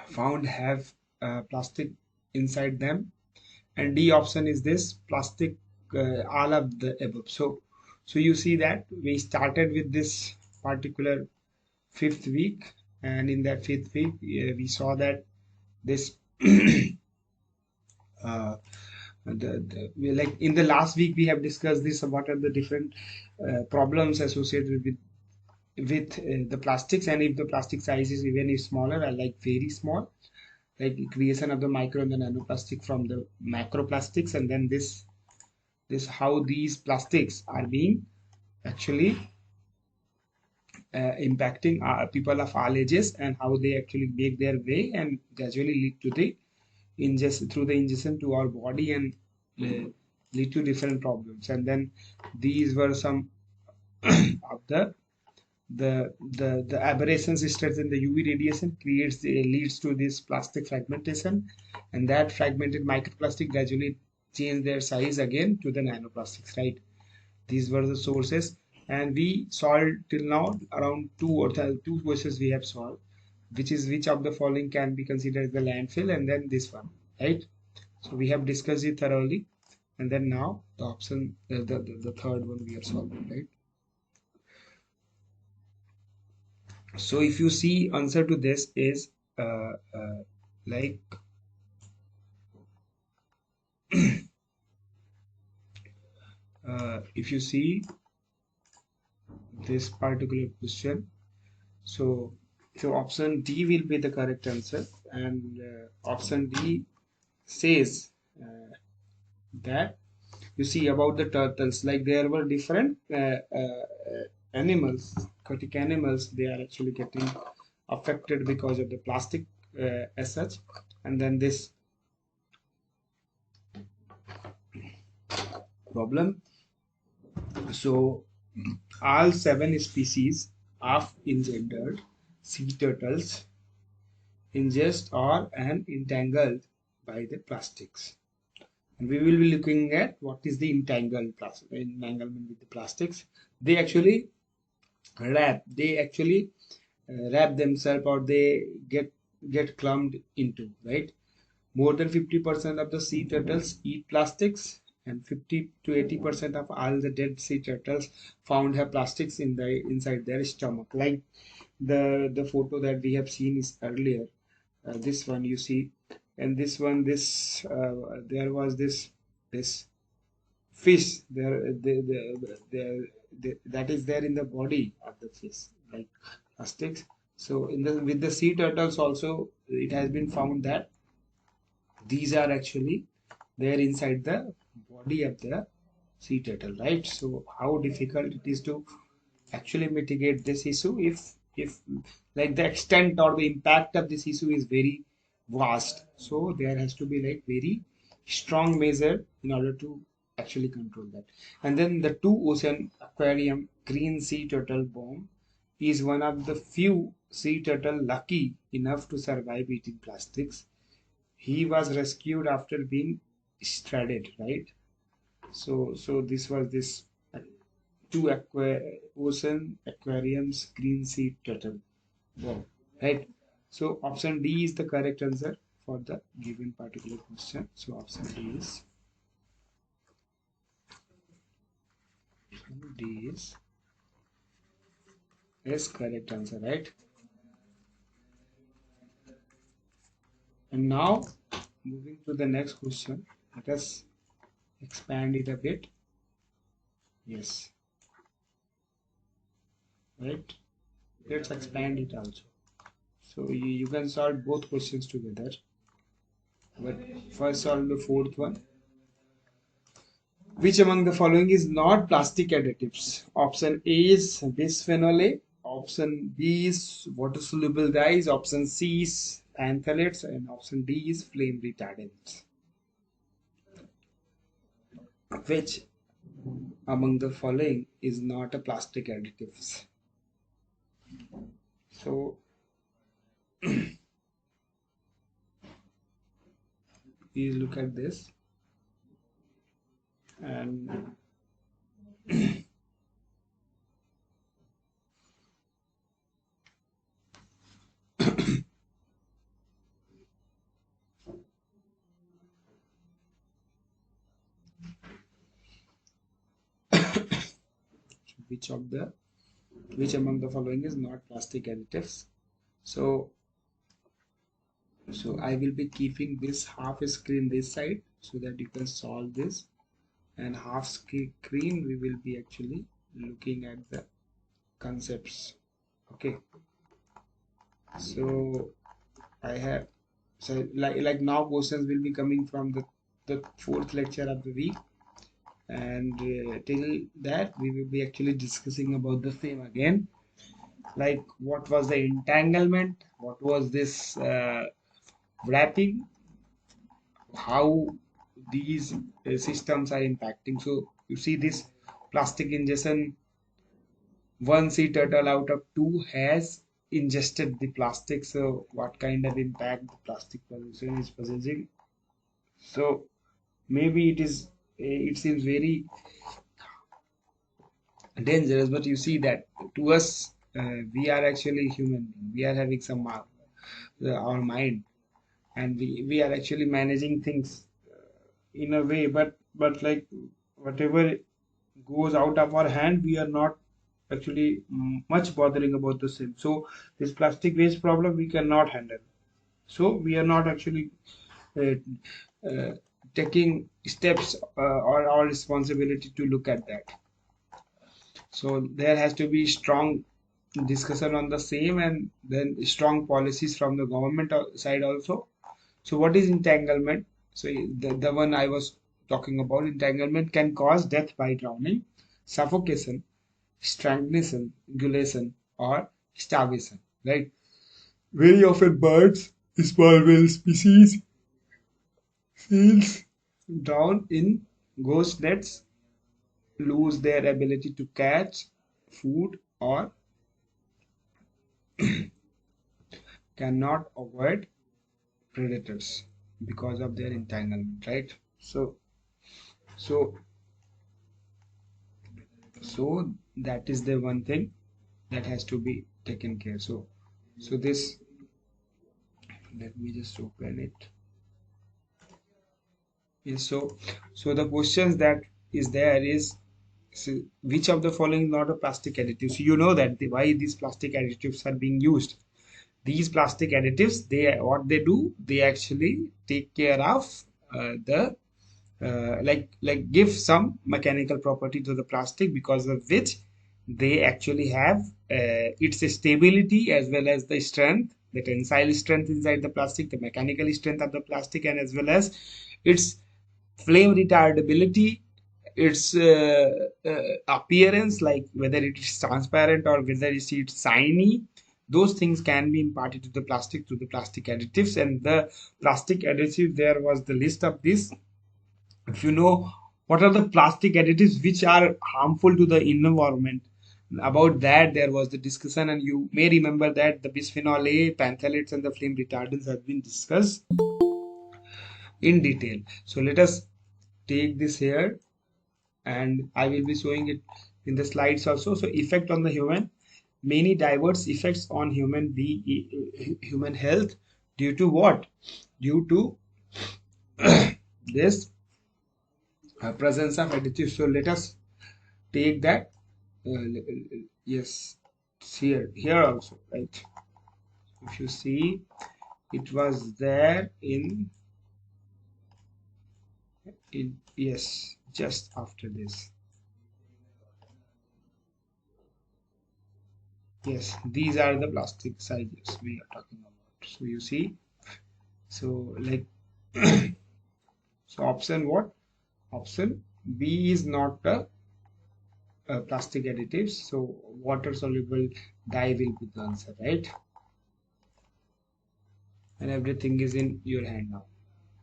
found have plastic inside them. And D option is this plastic, all of the above. So you see that we started with this particular fifth week, and in that fifth week we saw that this uh, like in the last week we have discussed this, what are the different problems associated with the plastics, and if the plastic size is even smaller or like very small, like creation of the micro and the nanoplastic from the macroplastics, and then this how these plastics are being actually impacting people of all ages, and how they actually make their way and gradually lead to the ingest through the ingestion to our body, and uh, lead to different problems. And then these were some of the aberrations stress in the UV radiation leads to this plastic fragmentation, and that fragmented microplastic gradually change their size again to the nanoplastics, right? These were the sources, and we solved till now around two questions we have solved, which is which of the following can be considered the landfill, and then this one, right? So we have discussed it thoroughly, and then now the option, the third one we are solving, right? So if you see, answer to this is like if you see this particular question, so option D will be the correct answer, and option D says that, you see, about the turtles, like there were different animals, aquatic animals, they are actually getting affected because of the plastic as such. And then this problem, so all 7 species of engendered sea turtles ingest or and entangled by the plastics. And we will be looking at what is the entanglement with the plastics. They actually wrap themselves, or they get clumped into, right? More than 50% of the sea turtles eat plastics, and 50 to 80% of all the dead sea turtles found have plastics inside their stomach. Like the photo that we have seen is earlier, this one you see, and this one, there was this fish there, that is there in the body of the fish, like plastics. So in the with the sea turtles also, it has been found that these are actually there inside the body of the sea turtle, right? So how difficult it is to actually mitigate this issue, if like the extent or the impact of this issue is very vast, so there has to be like very strong measure in order to actually control that. And then the two ocean aquarium green sea turtle bomb is one of the few sea turtle lucky enough to survive eating plastics. He was rescued after being stranded, right? So this was this two ocean aquariums green sea turtle. Wow, right? So option D is the correct answer for the given particular question. So option D is correct answer, right? And now moving to the next question, let us expand it a bit. Yes, right. Let's expand it also. So you can solve both questions together. But first solve the fourth one. Which among the following is not plastic additives? Option A is bisphenol A. Option B is water soluble dyes. Option C is phthalates, and option D is flame retardants. Which among the following is not a plastic additives? So please look at this and which among the following is not plastic additives? So I will be keeping this half screen this side so that you can solve this, and half screen we will be actually looking at the concepts. Okay, so I have, so like now questions will be coming from the fourth lecture of the week, and till that we will be actually discussing about the same again, like what was the entanglement, what was this wrapping, how these systems are impacting. So you see this plastic ingestion, one sea turtle out of two has ingested the plastic. So what kind of impact the plastic pollution is possessing? So maybe it seems very dangerous, but you see that to us, we are actually human. We are having some our mind, and we are actually managing things in a way, but like whatever goes out of our hand, we are not actually much bothering about the same. So this plastic waste problem we cannot handle, so we are not actually uh, uh, taking steps or our responsibility to look at that. So there has to be strong discussion on the same, and then strong policies from the government side also. So what is entanglement? So the one I was talking about, entanglement can cause death by drowning, suffocation, strangulation, or starvation. Right? Very often birds, small whale species, seals drown in ghost nets, lose their ability to catch food, or cannot avoid predators because of their entanglement, right? So so so that is the one thing that has to be taken care. So this, let me just open it. Yes, so the questions that is there is, so which of the following is not a plastic additive? So you know that why these plastic additives are being used. These plastic additives, they what they do, they actually take care of the like give some mechanical property to the plastic, because of which they actually have its stability as well as the strength, the tensile strength inside the plastic, the mechanical strength of the plastic, and as well as its flame retardability, its appearance, like whether it is transparent or whether it's shiny. Those things can be imparted to the plastic through the plastic additives, and the plastic additive, there was the list of this. If you know what are the plastic additives which are harmful to the environment, about that there was the discussion, and you may remember that the bisphenol A, phthalates, and the flame retardants have been discussed in detail. So let us take this here, and I will be showing it in the slides also. So effect on the human, many diverse effects on human health due to what? Due to this presence of additives. So let us take that. Yes, it's here also, right? If you see, it was there in yes, just after this. Yes, these are the plastic sizes we are talking about. So you see, so like so option what? Option B is not a plastic additives. So water soluble dye will be the answer, right? And everything is in your hand now.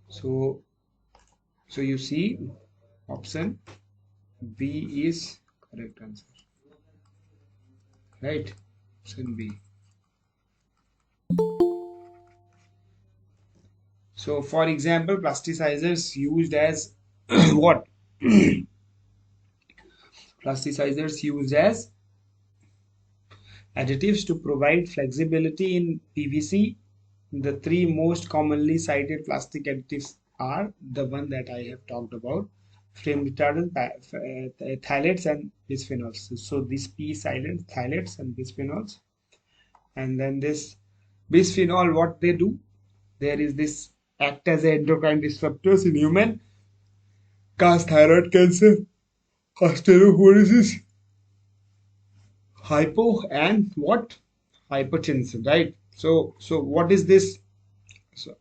So you see, option B is correct answer, right? Option B. So for example, plasticizers used as what? Plasticizers used as additives to provide flexibility in PVC. The three most commonly cited plastic additives are the one that I have talked about: flame retardant, phthalates, and bisphenols. So this P is silent, phthalates and bisphenols. And then this bisphenol, what they do? There is this act as endocrine disruptors in human, cause thyroid cancer, osteoporosis, hypo, and what? Hypertension, right? So what is this? So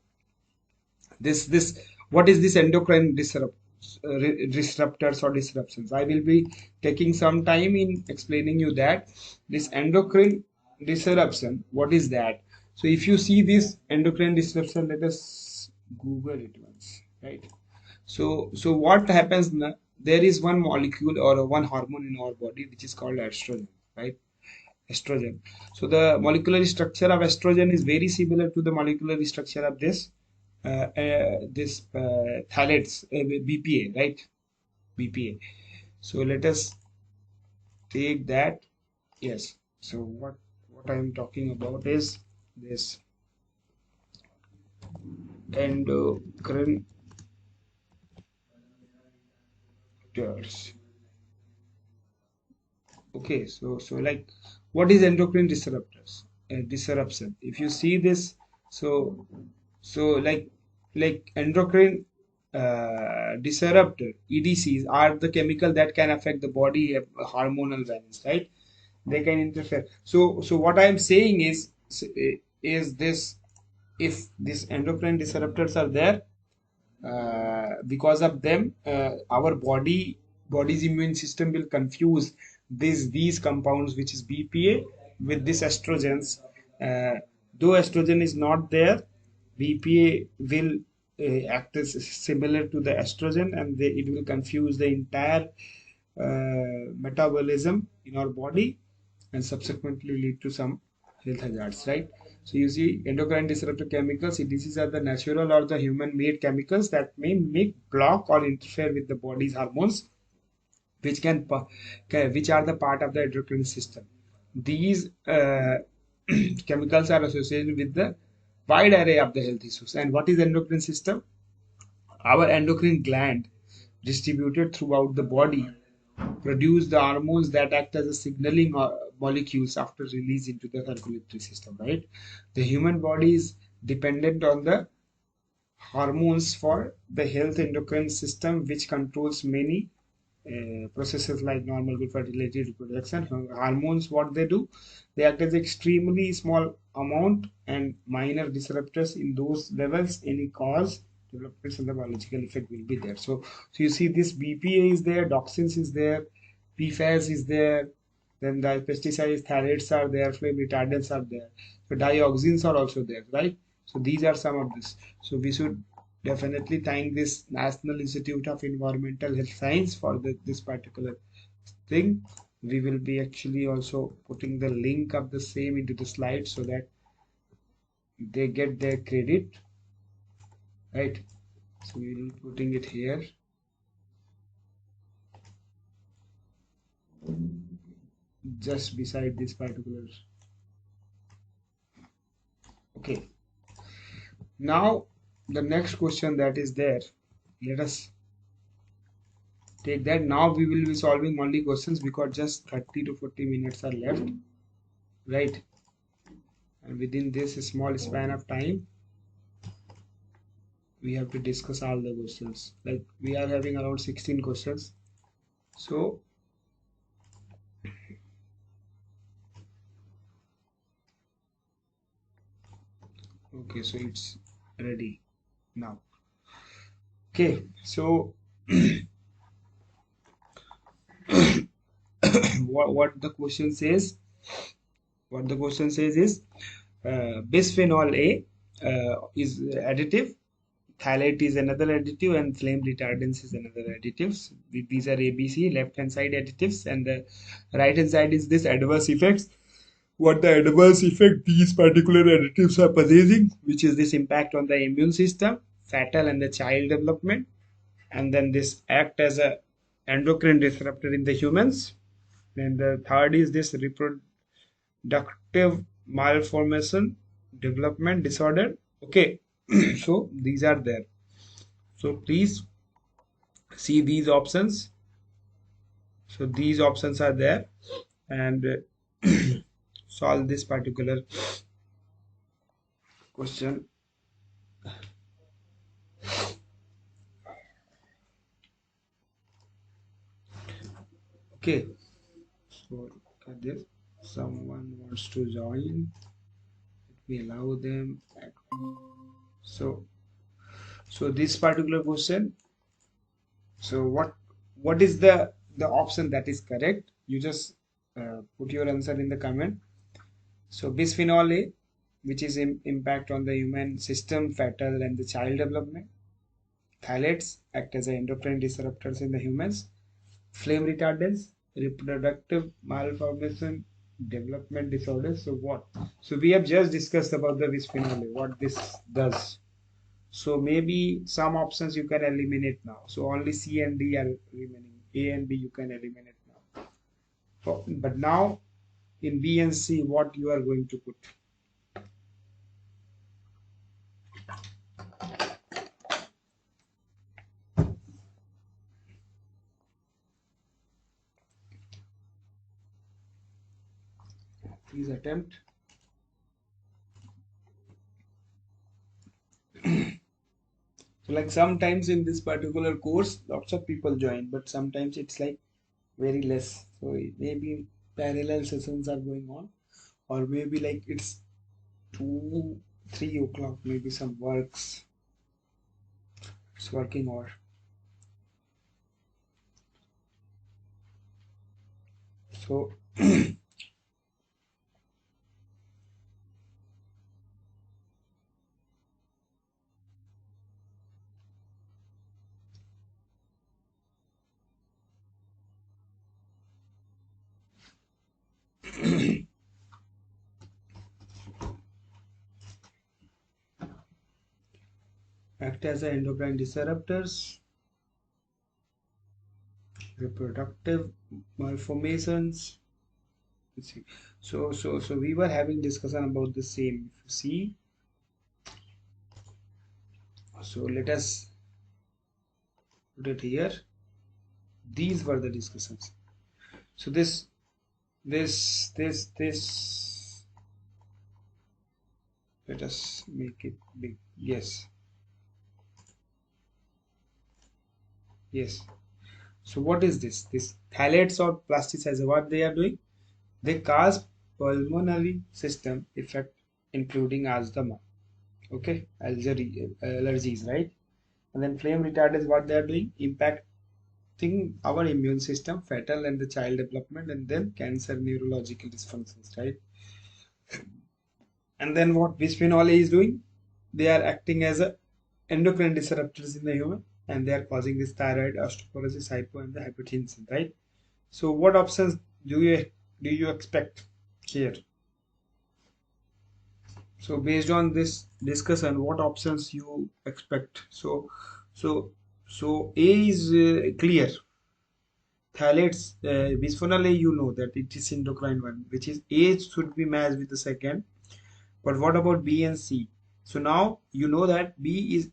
this what is this endocrine disruptors or disruptions? I will be taking some time in explaining you that this endocrine disruption, what is that? So if you see this endocrine disruption, let us Google it once, right? So what happens now? There is one molecule or one hormone in our body which is called estrogen, right? Estrogen. So the molecular structure of estrogen is very similar to the molecular structure of this phthalates, BPA, right? BPA. So let us take that. Yes. So what I am talking about is this endocrine disruptors. Okay, so like, what is endocrine disruptors? Disruption. If you see this, so like endocrine disruptor EDCs are the chemical that can affect the body hormonal balance, right? They can interfere. So what I am saying is this: if these endocrine disruptors are there, because of them, our body's immune system will confuse these compounds, which is BPA, with this estrogens. Though estrogen is not there, BPA will act as similar to the estrogen, and it will confuse the entire metabolism in our body, and subsequently lead to some health hazards, right? So you see, endocrine disruptor chemicals, these are the natural or the human-made chemicals that may make, block, or interfere with the body's hormones, which which are the part of the endocrine system. These chemicals are associated with the wide array of the health issues. And what is endocrine system? Our endocrine gland, distributed throughout the body, produce the hormones that act as a signaling molecules after release into the circulatory system, right? The human body is dependent on the hormones for the health endocrine system, which controls many processes like normal good fertility, reproduction. Hormones, what they do? They act as extremely small amount and minor disruptors in those levels. Any cause developments and the biological effect will be there. So you see, this BPA is there, dioxins is there, PFAS is there, then the pesticides, phthalates are there, flame retardants are there. So dioxins are also there, right? So these are some of this. So we should definitely thank this National Institute of Environmental Health Science for this particular thing. We will be actually also putting the link of the same into the slide so that they get their credit, right? So we will be putting it here. just beside this particular. Okay, now the next question that is there, let us take that. Now we will be solving only questions because just 30 to 40 minutes are left, right? And within this small span of time we have to discuss all the questions. Like we are having around 16 questions. So okay, so it's ready now. Okay, so what the question says, is bisphenol A is additive, phthalate is another additive, and flame retardants is another additives. These are ABC left hand side additives, and the right hand side is this adverse effects. What the adverse effect these particular additives are possessing, which is this impact on the immune system, fatal and the child development, and then this act as a endocrine disruptor in the humans. Then the third is this reproductive malformation development disorder. Okay, so these are there. So please see these options. So these options are there, and solve this particular question. Okay, so look at this. Someone wants to join. Let me allow them. So this particular question. So what is the option that is correct? You just put your answer in the comment. So bisphenol A, which is impact on the human system, fatal, and the child development. Phthalates act as endocrine disruptors in the humans. Flame retardants, reproductive malformation, development disorders. So what? So we have just discussed about the bisphenol A, what this does. So maybe some options you can eliminate now. So only C and D are remaining. A and B you can eliminate now. But now in B and C, what you are going to put? Please attempt. So like sometimes in this particular course, lots of people join, but sometimes it's like very less. So maybe parallel sessions are going on, or maybe like it's 2-3 o'clock, maybe some works, it's working hour. So act as endocrine disruptors, reproductive malformations. Let's see. So we were having discussion about the same. If you see, so let us put it here. These were the discussions. So this. Let us make it big. Yes. So what is this? This phthalates or plasticizer, what they are doing? They cause pulmonary system effect, including asthma. Okay, allergies, right? And then flame retardants, what they are doing? Impacting our immune system, fatal and the child development, and then cancer, neurological dysfunctions, right? And then what bisphenol A is doing? They are acting as a endocrine disruptors in the human, and they are causing this thyroid, osteoporosis, hypo, and the hypertension, right? So what options do you expect here? So based on this discussion, what options you expect? So A is clear. Phthalates, bisphenol A, you know that it is endocrine one, which is A should be matched with the second. But what about B and C? So now you know that B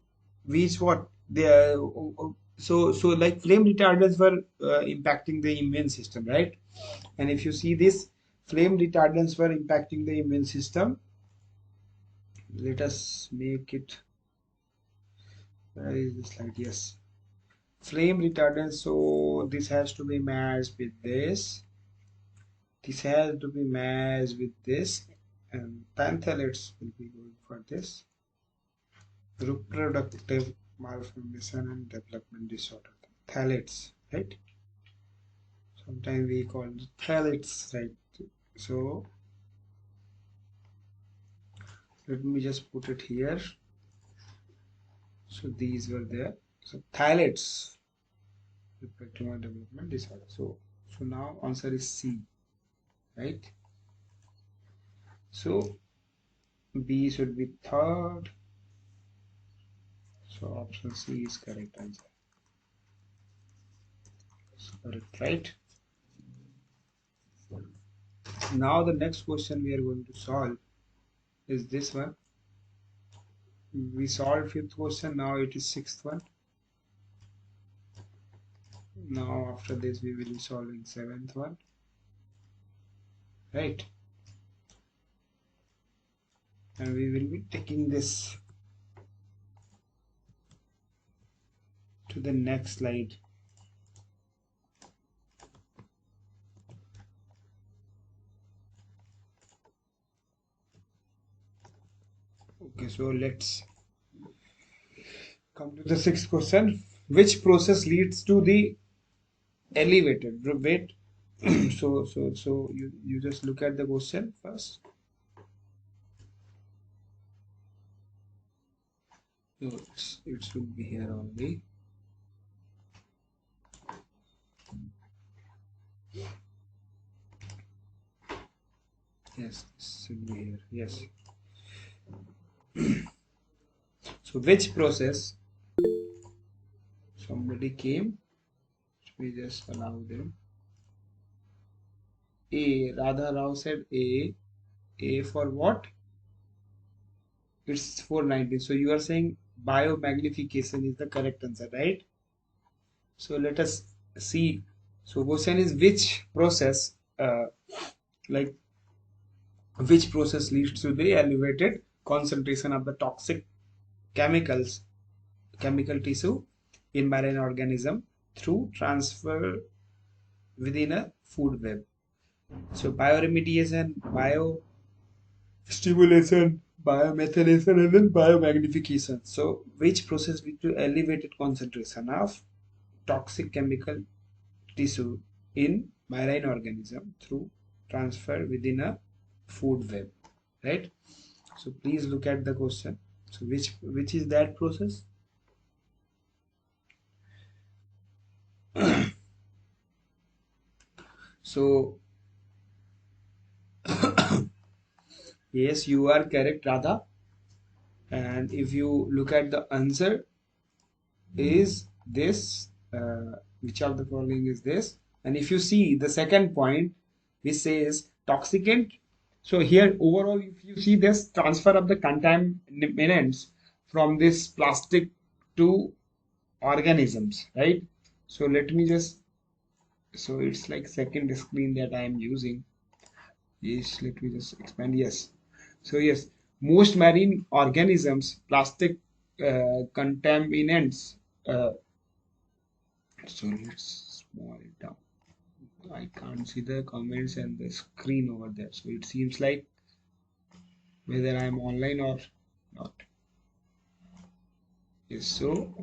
is what they are, so like flame retardants were impacting the immune system, right? And if you see this, flame retardants were impacting the immune system. Let us make it. Where is the slide? Yes, flame retardants. So this has to be matched with this. This has to be matched with this, and phthalates will be going for this. Reproductive malformation and development disorder. Phthalates, right? Sometimes we call it phthalates, right? So let me just put it here. So these were there. So phthalates, reproductive development disorder. So now answer is C, right? So B should be third. So option C is correct answer. Correct, right? Now the next question we are going to solve is this one. We solved fifth question, now it is sixth one. Now after this we will be solving seventh one, right? And we will be taking this to the next slide. Okay, so let's come to the sixth question. Which process leads to the elevated? Wait. so you just look at the question first. So it should be here only. Yes, this should be here. Yes. So which process? Somebody came. We just allow them. A. Radha Rao said A. A for what? It's 419. So you are saying biomagnification is the correct answer, right? So let us see. So question is which process, like which process leads to the elevated concentration of the toxic chemical tissue in marine organism through transfer within a food web. So bioremediation, biostimulation, biomethylation, and then biomagnification. So which process leads to elevated concentration of toxic chemical tissue in marine organism through transfer within a food web, right? So please look at the question. So which is that process? So yes, you are correct, Radha. And if you look at the answer, is this which of the following is this? And if you see the second point, which says toxicant. So here overall, if you see this transfer of the contaminants from this plastic to organisms, right? So let me just, so it's like second screen that I am using. Yes, let me just expand. Yes. So yes, most marine organisms, plastic contaminants. So let's small it down. I can't see the comments and the screen over there. So it seems like whether I'm online or not. Yes. So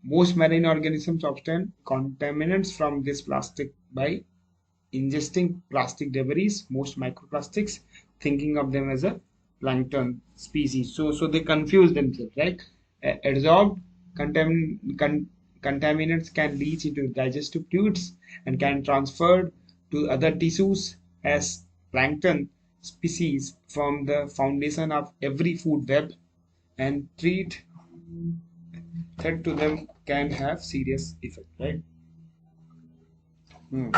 most marine organisms obtain contaminants from this plastic by ingesting plastic debris, most microplastics, thinking of them as a plankton species. So they confuse themselves, right? Adsorbed contaminants can leach into digestive fluids and can transfer to other tissues as plankton species from the foundation of every food web, and threat to them can have serious effect, right? Hmm.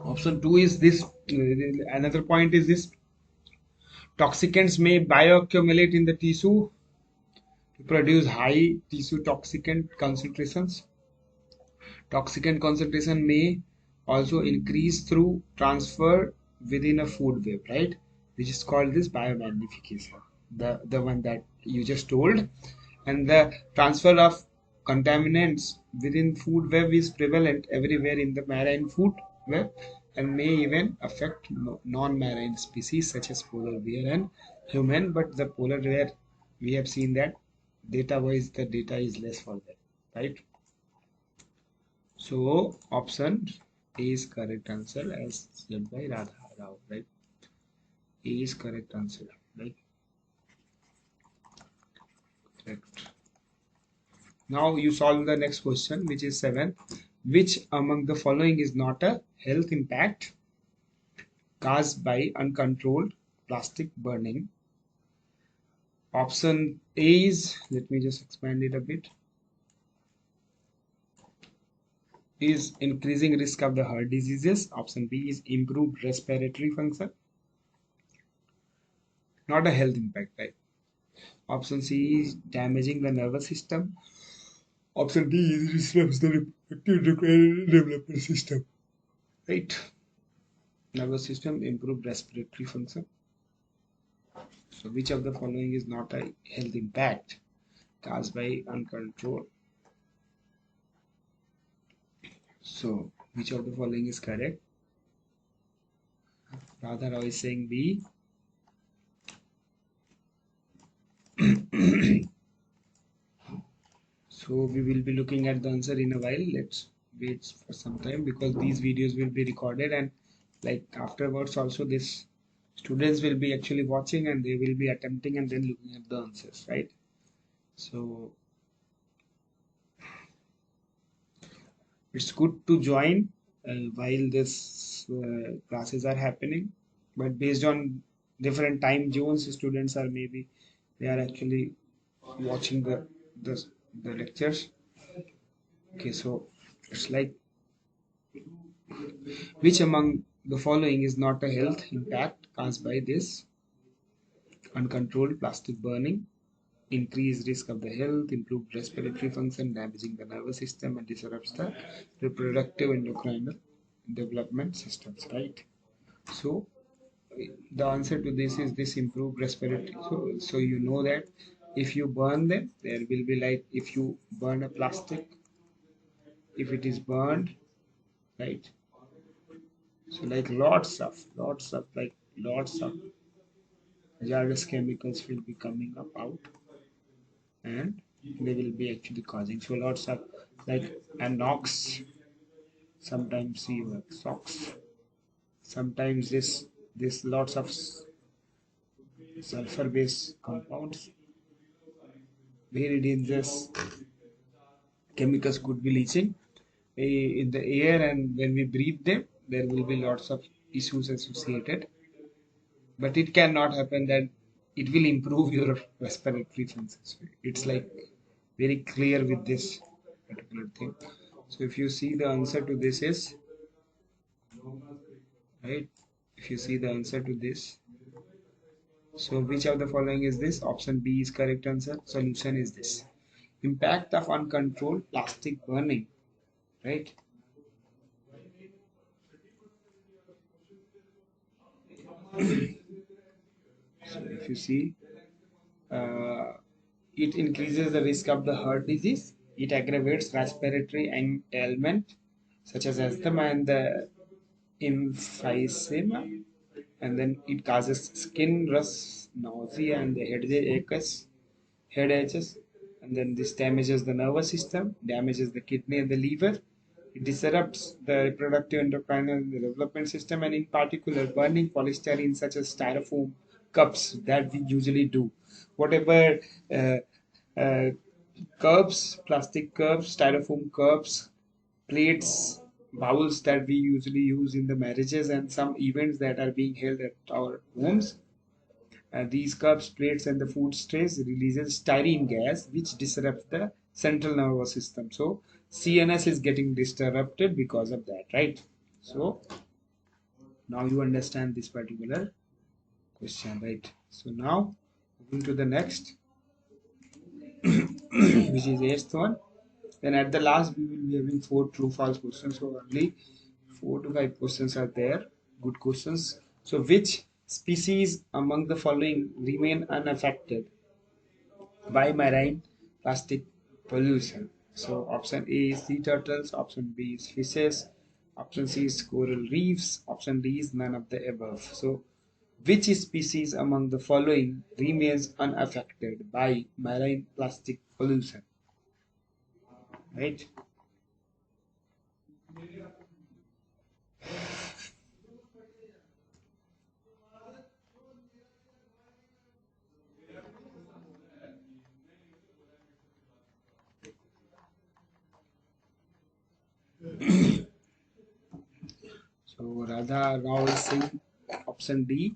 Option 2 is this. Another point is this: toxicants may bioaccumulate in the tissue to produce high tissue toxicant concentrations. Toxicant concentration may also increase through transfer within a food web, right? Which is called this biomagnification, the one that you just told. And the transfer of contaminants within food web is prevalent everywhere in the marine food web and may even affect non-marine species such as polar bear and human. But the polar bear, we have seen that data-wise, the data is less for that, right? So option A is correct answer as said by Radha Rao, right? A is correct answer, right? Correct. Now you solve the next question, which is 7. Which among the following is not a health impact caused by uncontrolled plastic burning? Option A is, let me just expand it a bit, is increasing risk of the heart diseases. Option B is improved respiratory function. Not a health impact, right? Option C is damaging the nervous system. Option D is disrupts the reproductive development system. Right? Nervous system, improved respiratory function. So which of the following is not a health impact caused by uncontrolled? So which of the following is correct? Radha Rao is saying B. So we will be looking at the answer in a while. Let's wait for some time because these videos will be recorded, and like afterwards also this students will be actually watching and they will be attempting and then looking at the answers, right? So it's good to join while this classes are happening, but based on different time zones, students are maybe they are actually watching the, the lectures. Okay, so it's like which among the following is not a health impact caused by this uncontrolled plastic burning? Increased risk of the health, improved respiratory function, damaging the nervous system, and disrupts the reproductive endocrine development systems, right? So the answer to this is this improved respiratory. So you know that if you burn them, there will be like if you burn a plastic, if it is burned, right? So like lots of hazardous chemicals will be coming up out and they will be actually causing so lots of like anox, sometimes even SOx, sometimes this lots of sulfur based compounds, very dangerous chemicals could be leaching in the air, and when we breathe them there will be lots of issues associated, but it cannot happen that it will improve your respiratory functions. It's like very clear with this particular thing. So if you see the answer to this is right, if you see the answer to this, so which of the following is this? Option B is correct answer. Solution is this: impact of uncontrolled plastic burning, right? So if you see, uh, it increases the risk of the heart disease. It aggravates respiratory ailment such as asthma and the emphysema, and then it causes skin rust, nausea, and the headaches, and then this damages the nervous system, damages the kidney and the liver. It disrupts the reproductive endocrine and the development system, and in particular, burning polystyrene such as styrofoam cups that we usually do. Whatever uh, uh, cups, plastic cups, styrofoam cups, plates, bowls that we usually use in the marriages and some events that are being held at our homes. These cups, plates, and the food trays releases styrene gas, which disrupts the central nervous system. So CNS is getting disrupted because of that, right? So now you understand this particular question, right? So now moving to the next, which is eighth one. Then at the last we will be having 4 true false questions. So only 4 to 5 questions are there, good questions. So which species among the following remain unaffected by marine plastic pollution? So option A is sea turtles, option B is fishes, option C is coral reefs, option D is none of the above. So which species among the following remains unaffected by marine plastic pollution? Right? So Radha Rao is saying option D.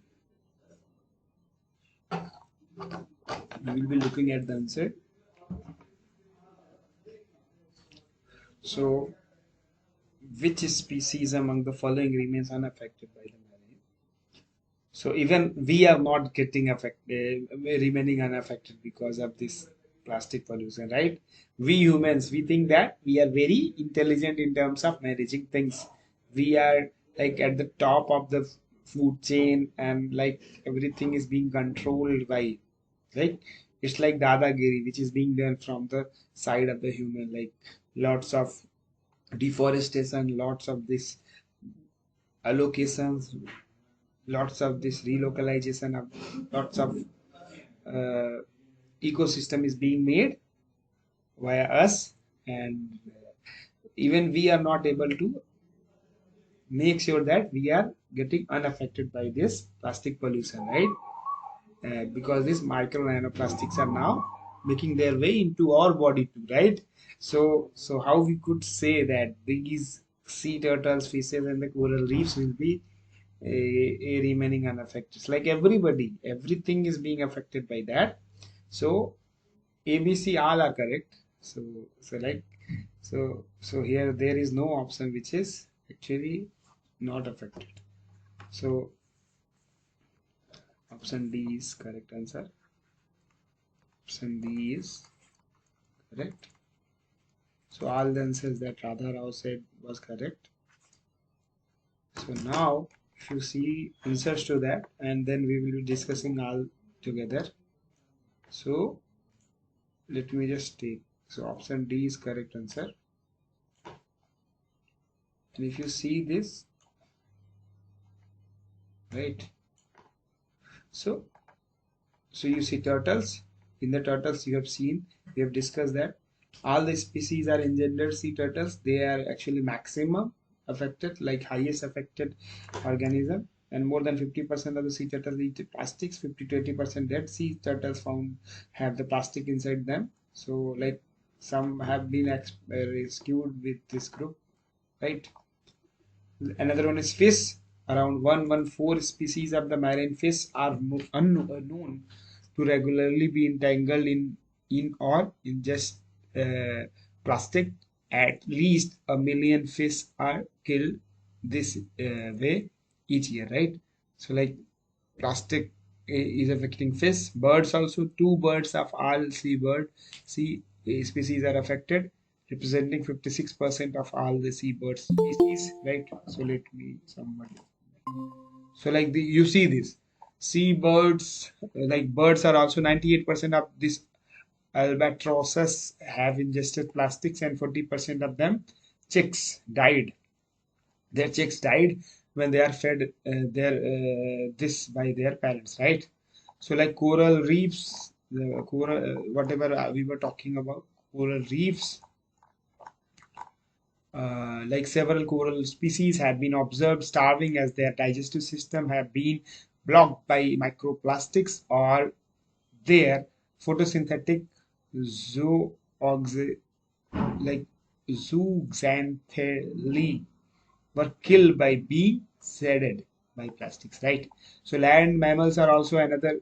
We will be looking at the answer. So which species among the following remains unaffected by the marine? So even we are not getting affected, remaining unaffected because of this plastic pollution, right? We humans, we think that we are very intelligent in terms of managing things. We are like at the top of the food chain, and like everything is being controlled by, right? It's like dadagiri, which is being done from the side of the human, like lots of deforestation, lots of this allocations, lots of this relocalization of lots of uh, ecosystem is being made via us, and even we are not able to make sure that we are getting unaffected by this plastic pollution, right? Because these micro nanoplastics are now making their way into our body too, right? So how we could say that these sea turtles, fishes, and the coral reefs will be remaining unaffected? It's like everybody, everything is being affected by that. So ABC all are correct. So here there is no option which is actually not affected. So option D is correct answer. Option D is correct. So all the answers that Radha Rao said was correct. So now if you see answers to that, and then we will be discussing all together. So let me just take, so option D is correct answer. And if you see this, right, so you see turtles. In the turtles you have seen, we have discussed that all the species are engendered sea turtles. They are actually maximum affected, like highest affected organism, and more than 50% of the sea turtles eat plastics. 50 to 80% dead sea turtles found have the plastic inside them. So like some have been rescued with this group, right? Another one is fish. Around 114 species of the marine fish are known to regularly be entangled in or ingest plastic. At least 1 million fish are killed this way each year, right? So like plastic is affecting fish. Birds also, 2 birds of all sea species are affected, representing 56% of all the seabird species, right? So let me somebody. So like you see this seabirds, like birds are also 98% of this albatrosses have ingested plastics, and 40% of them chicks died. Their chicks died when they are fed their this by their parents, right? So like coral reefs, the coral whatever we were talking about, coral reefs, like several coral species have been observed starving as their digestive system have been blocked by microplastics, or their photosynthetic zooxy like zooxanthellae were killed by being shredded by plastics, right? So land mammals are also another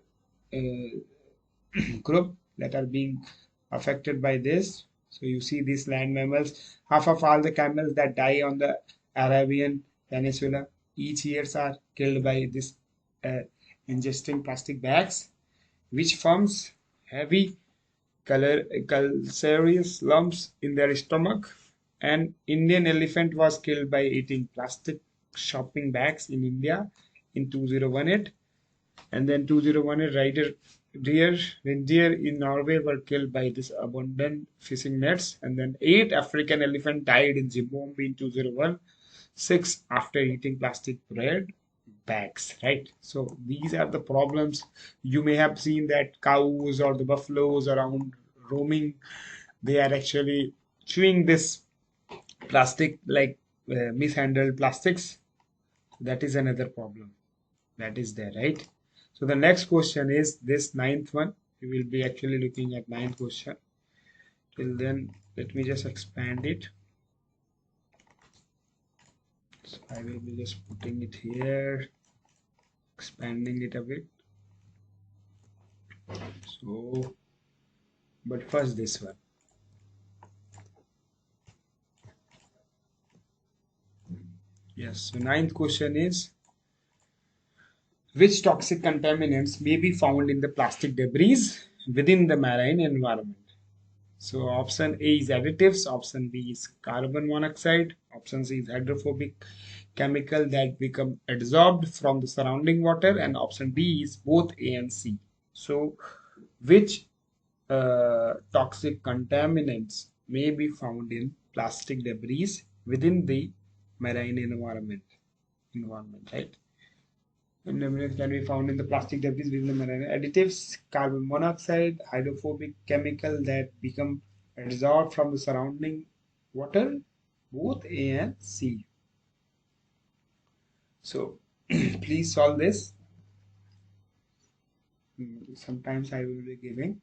group that are being affected by this. So you see these land mammals, half of all the camels that die on the Arabian Peninsula each years are killed by this uh, ingesting plastic bags, which forms heavy calcareous lumps in their stomach. An Indian elephant was killed by eating plastic shopping bags in India in 2018. And then 2018 reindeer in Norway were killed by this abundant fishing nets. And then 8 African elephants died in Zimbabwe in 2016 after eating plastic bread bags, right? So these are the problems. You may have seen that cows or the buffaloes around roaming, they are actually chewing this plastic, like mishandled plastics. That is another problem that is there, right? So the next question is this ninth one. We will be actually looking at ninth question. Till then, let me just expand it. So I will be just putting it here, expanding it a bit. So, but first this one. Yes, so ninth question is, which toxic contaminants may be found in the plastic debris within the marine environment? So option A is additives, option B is carbon monoxide, option C is hydrophobic chemical that become adsorbed from the surrounding water, and option D is both A and C. So which toxic contaminants may be found in plastic debris within the marine environment, right? Contaminants can be found in the plastic debris within the marine. Additives, carbon monoxide, hydrophobic chemical that become absorbed from the surrounding water, both A and C. So please solve this. Sometimes I will be giving.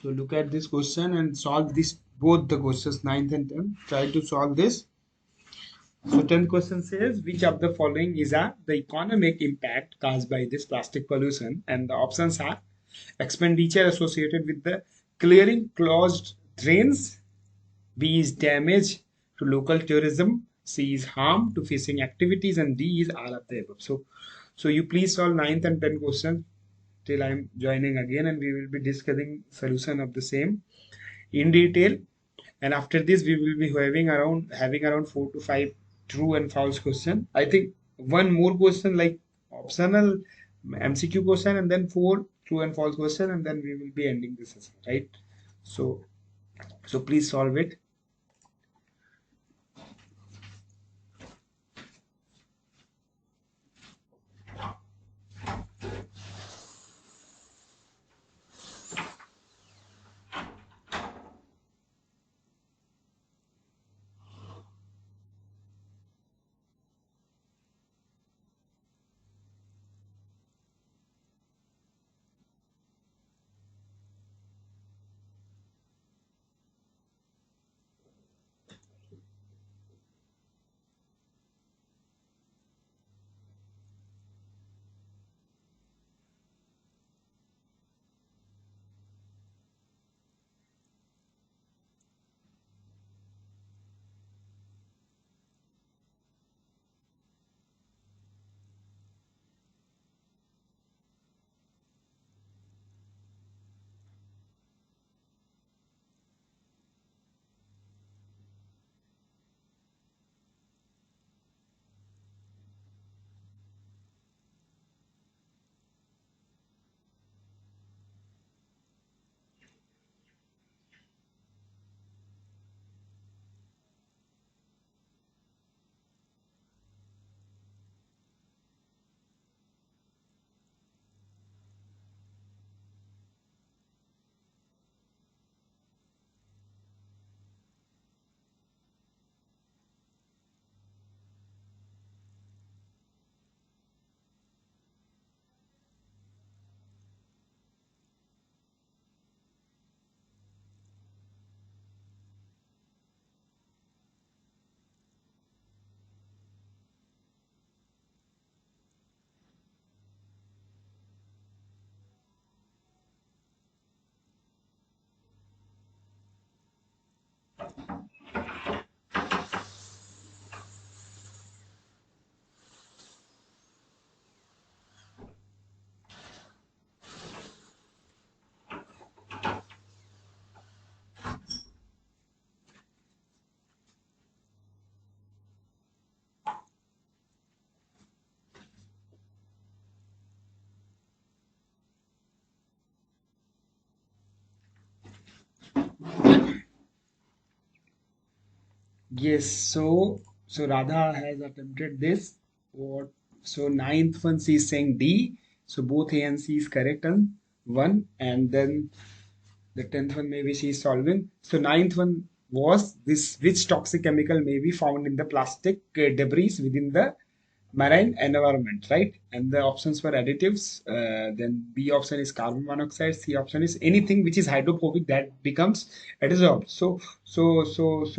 So look at this question and solve this, both the questions 9th and 10th. Try to solve this. So 10th question says, which of the following is the economic impact caused by this plastic pollution? And the options are expenditure associated with the clearing closed drains, B is damage to local tourism, C is harm to fishing activities, and D is all of the above. So you please solve 9th and 10th questions till I'm joining again, and we will be discussing solution of the same in detail. And after this, we will be having around 4 to 5 true and false question. I think one more question like optional MCQ question, and then 4 true and false question, and then we will be ending this session, right? So please solve it. Yes, so Radha has attempted this. What? So ninth one she is saying D. So both A and C is correct on one, and then the 10th one maybe she is solving. So ninth one was this: which toxic chemical may be found in the plastic debris within the marine environment, right? And the options were additives. Then B option is carbon monoxide. C option is anything which is hydrophobic that becomes adsorbed. So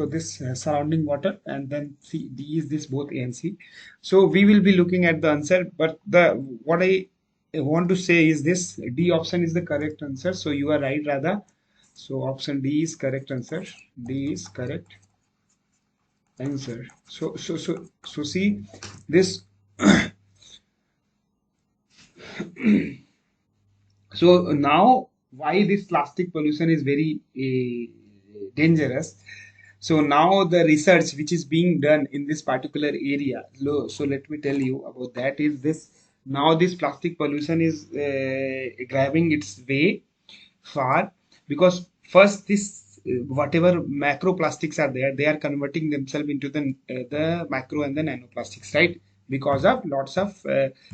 this surrounding water, and then C, D is this both A and C. So we will be looking at the answer, but the what I want to say is this: D option is the correct answer. So you are right, Radha. So option D is correct answer. D is correct answer. So see this. So now why this plastic pollution is very dangerous. So now the research which is being done in this particular area, so let me tell you about that, is this: now this plastic pollution is grabbing its way far, because first this whatever macroplastics are there, they are converting themselves into the macro and the nanoplastics, right? Because of lots of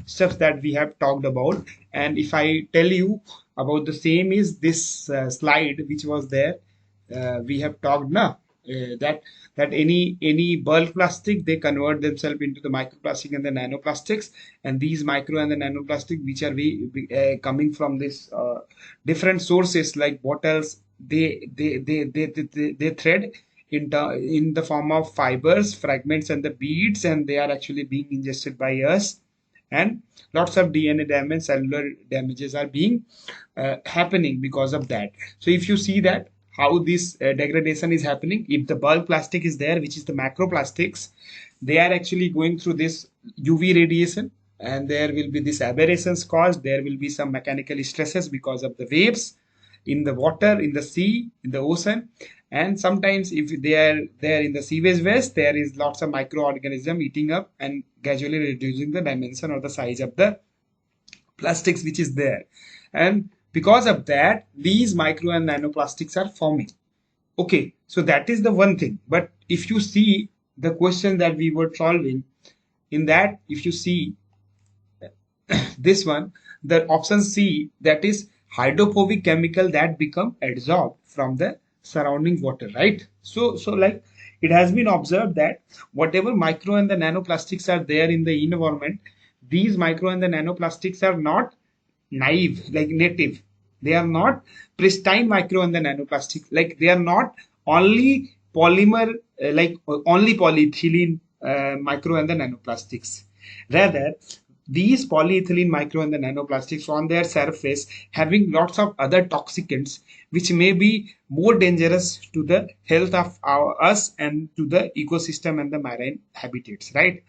stuff that we have talked about. And if I tell you about the same, is this slide which was there, we have talked now, that any bulk plastic, they convert themselves into the microplastic and the nanoplastics. And these micro and the nanoplastic which are coming from this different sources like bottles, they thread in the form of fibers, fragments, and the beads, and they are actually being ingested by us. And lots of DNA damage, cellular damages are being happening because of that. So if you see that how this degradation is happening, if the bulk plastic is there, which is the macroplastics, they are actually going through this UV radiation, and there will be this aberrations caused. There will be some mechanical stresses because of the waves in the water, in the sea, in the ocean. And sometimes if they are there in the sewage waste, there is lots of microorganism eating up and gradually reducing the dimension or the size of the plastics which is there. And because of that, these micro and nanoplastics are forming. Okay, so that is the one thing. But if you see the question that we were solving, in that, if you see this one, the option C, that is hydrophobic chemical that become adsorbed from the surrounding water, right? So like it has been observed that whatever micro and the nanoplastics are there in the environment, these micro and the nanoplastics are not naive, like native. They are not pristine micro and the nanoplastic. Like they are not only polymer, only polyethylene micro and the nanoplastics. Rather, these polyethylene micro and the nanoplastics on their surface having lots of other toxicants which may be more dangerous to the health of us and to the ecosystem and the marine habitats, right?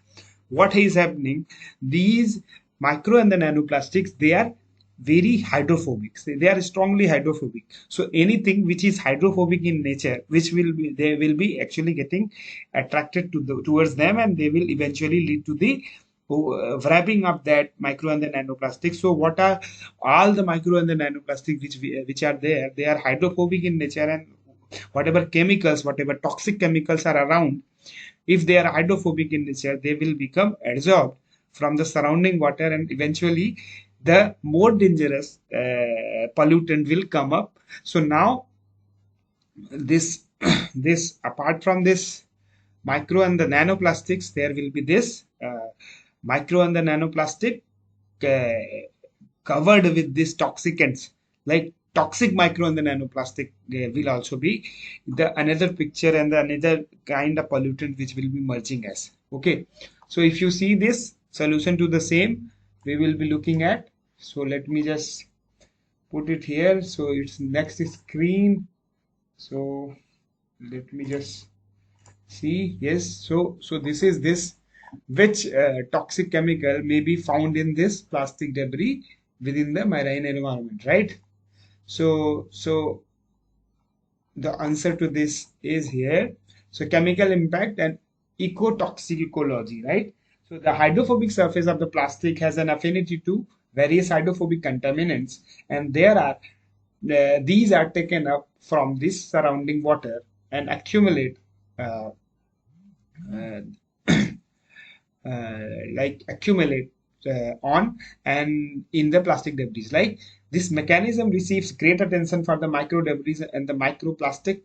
What is happening, these micro and the nanoplastics, they are very hydrophobic. They are strongly hydrophobic. So anything which is hydrophobic in nature, which will be, they will be actually getting attracted to towards them, and they will eventually lead to the wrapping up that micro and the nanoplastics. So what are all the micro and the nanoplastics which are there, they are hydrophobic in nature, and whatever chemicals, whatever toxic chemicals are around, if they are hydrophobic in nature, they will become adsorbed from the surrounding water, and eventually the more dangerous pollutant will come up. So now this this apart from this micro and the nanoplastics, there will be this micro and the nanoplastic uh, covered with these toxicants, like toxic micro and the nanoplastic will also be the another picture and the another kind of pollutant which will be merging as. Okay, so if you see this solution to the same, we will be looking at. So let me just put it here. So it's next screen. So let me just see. Yes, so this is this, which toxic chemical may be found in this plastic debris within the marine environment, right? So the answer to this is here. So chemical impact and ecotoxic ecology, right? So the hydrophobic surface of the plastic has an affinity to various hydrophobic contaminants, and these are taken up from this surrounding water and accumulate uh, uh, accumulate on and in the plastic debris. Like this mechanism receives great attention for the micro debris and the microplastic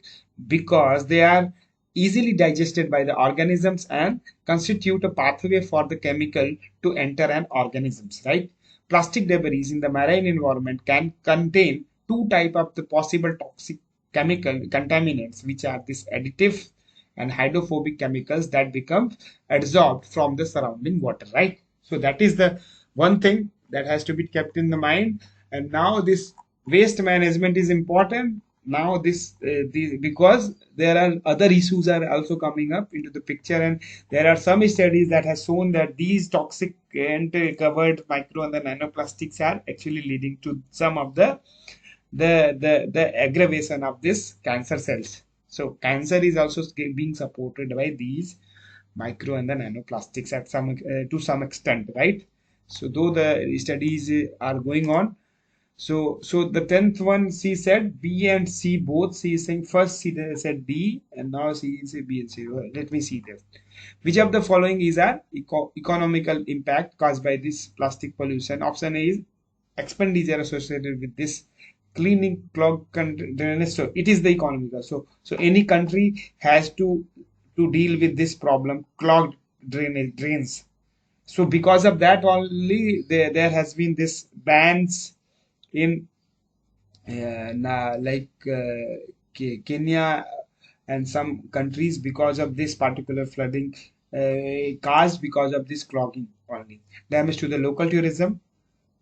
because they are easily digested by the organisms and constitute a pathway for the chemical to enter an organisms, right? Plastic debris in the marine environment can contain two type of the possible toxic chemical contaminants, which are this additive and hydrophobic chemicals that become adsorbed from the surrounding water, right? So that is the one thing that has to be kept in the mind. And now this waste management is important. Now because there are other issues are also coming up into the picture, and there are some studies that has shown that these toxic and covered micro and the nanoplastics are actually leading to some of the aggravation of this cancer cells. So cancer is also being supported by these micro and the nanoplastics at some to some extent, right? So though the studies are going on, so the 10th one, she said B and C both. She is saying first she said D and now she is B and C. Let me see this. Which of the following is our economical impact caused by this plastic pollution? Option A is expenditure associated with this cleaning clogged drainage. So it is the economical. So any country has to deal with this problem, clogged drains. So because of that only there has been this bans in Kenya and some countries because of this particular flooding caused because of this clogging only. Damage to the local tourism.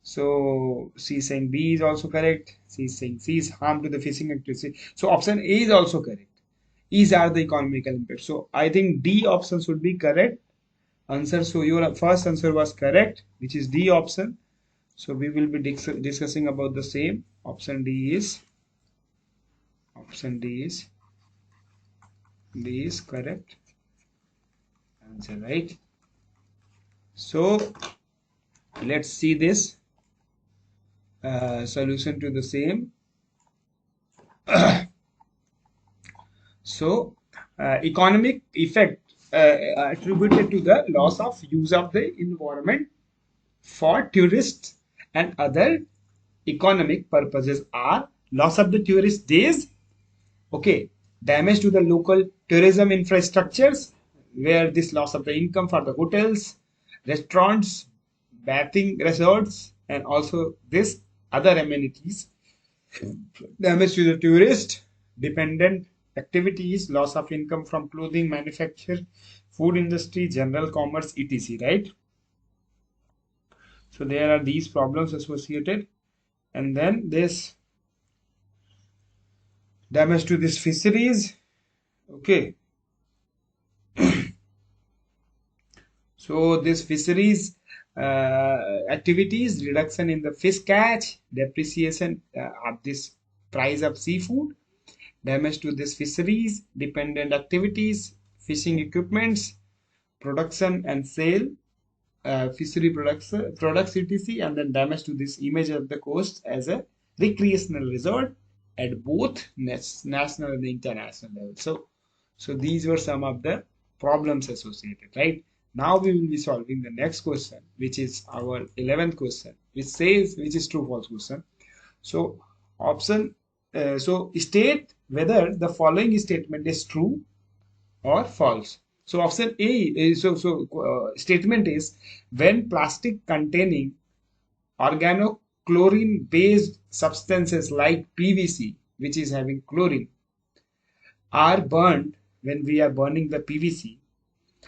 So C is saying B is also correct. C is saying C is harm to the fishing activity. So option A is also correct. These are the economical impact. So I think D option should be correct answer. So your first answer was correct, which is D option. So we will be discussing about the same. Option D is correct answer, right? So let's see this solution to the same. So economic effect attributed to the loss of use of the environment for tourists and other economic purposes are loss of the tourist days, okay, damage to the local tourism infrastructures, where this loss of the income for the hotels, restaurants, bathing resorts, and also this other amenities, damage to the tourist dependent activities, loss of income from clothing manufacture, food industry, general commerce, etc., right? So there are these problems associated, and then this damage to this fisheries, okay. So this fisheries activities, reduction in the fish catch, depreciation of this price of seafood, damage to this fisheries dependent activities, fishing equipments, production and sale, fishery products etc., and then damage to this image of the coast as a recreational resort at both national and international level. So these were some of the problems associated, right? Now we will be solving the next question, which is our 11th question, which is true false question. So option so state whether the following statement is true or false. So option A is statement is when plastic containing organochlorine based substances like PVC, which is having chlorine, are burned, when we are burning the PVC,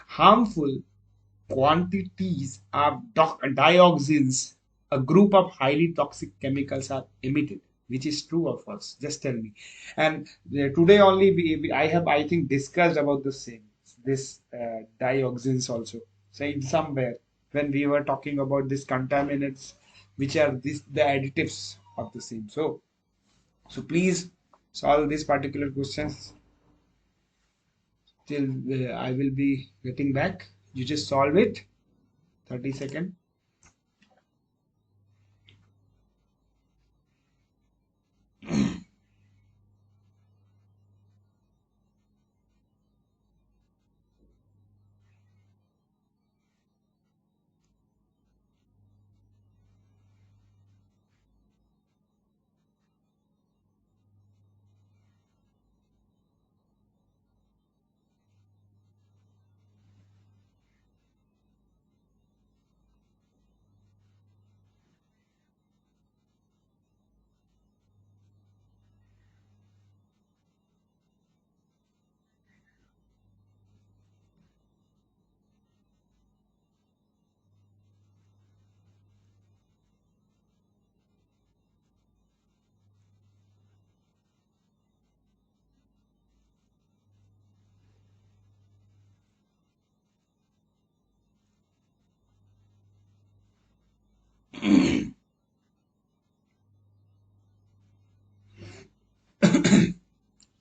harmful quantities of dioxins, a group of highly toxic chemicals, are emitted. which is true or false? Just tell me. And today only I have, I think, discussed about the same, this dioxins also. So in somewhere when we were talking about these contaminants, which are this the additives of the same. So please solve these particular questions till I will be getting back. You just solve it. 30 seconds.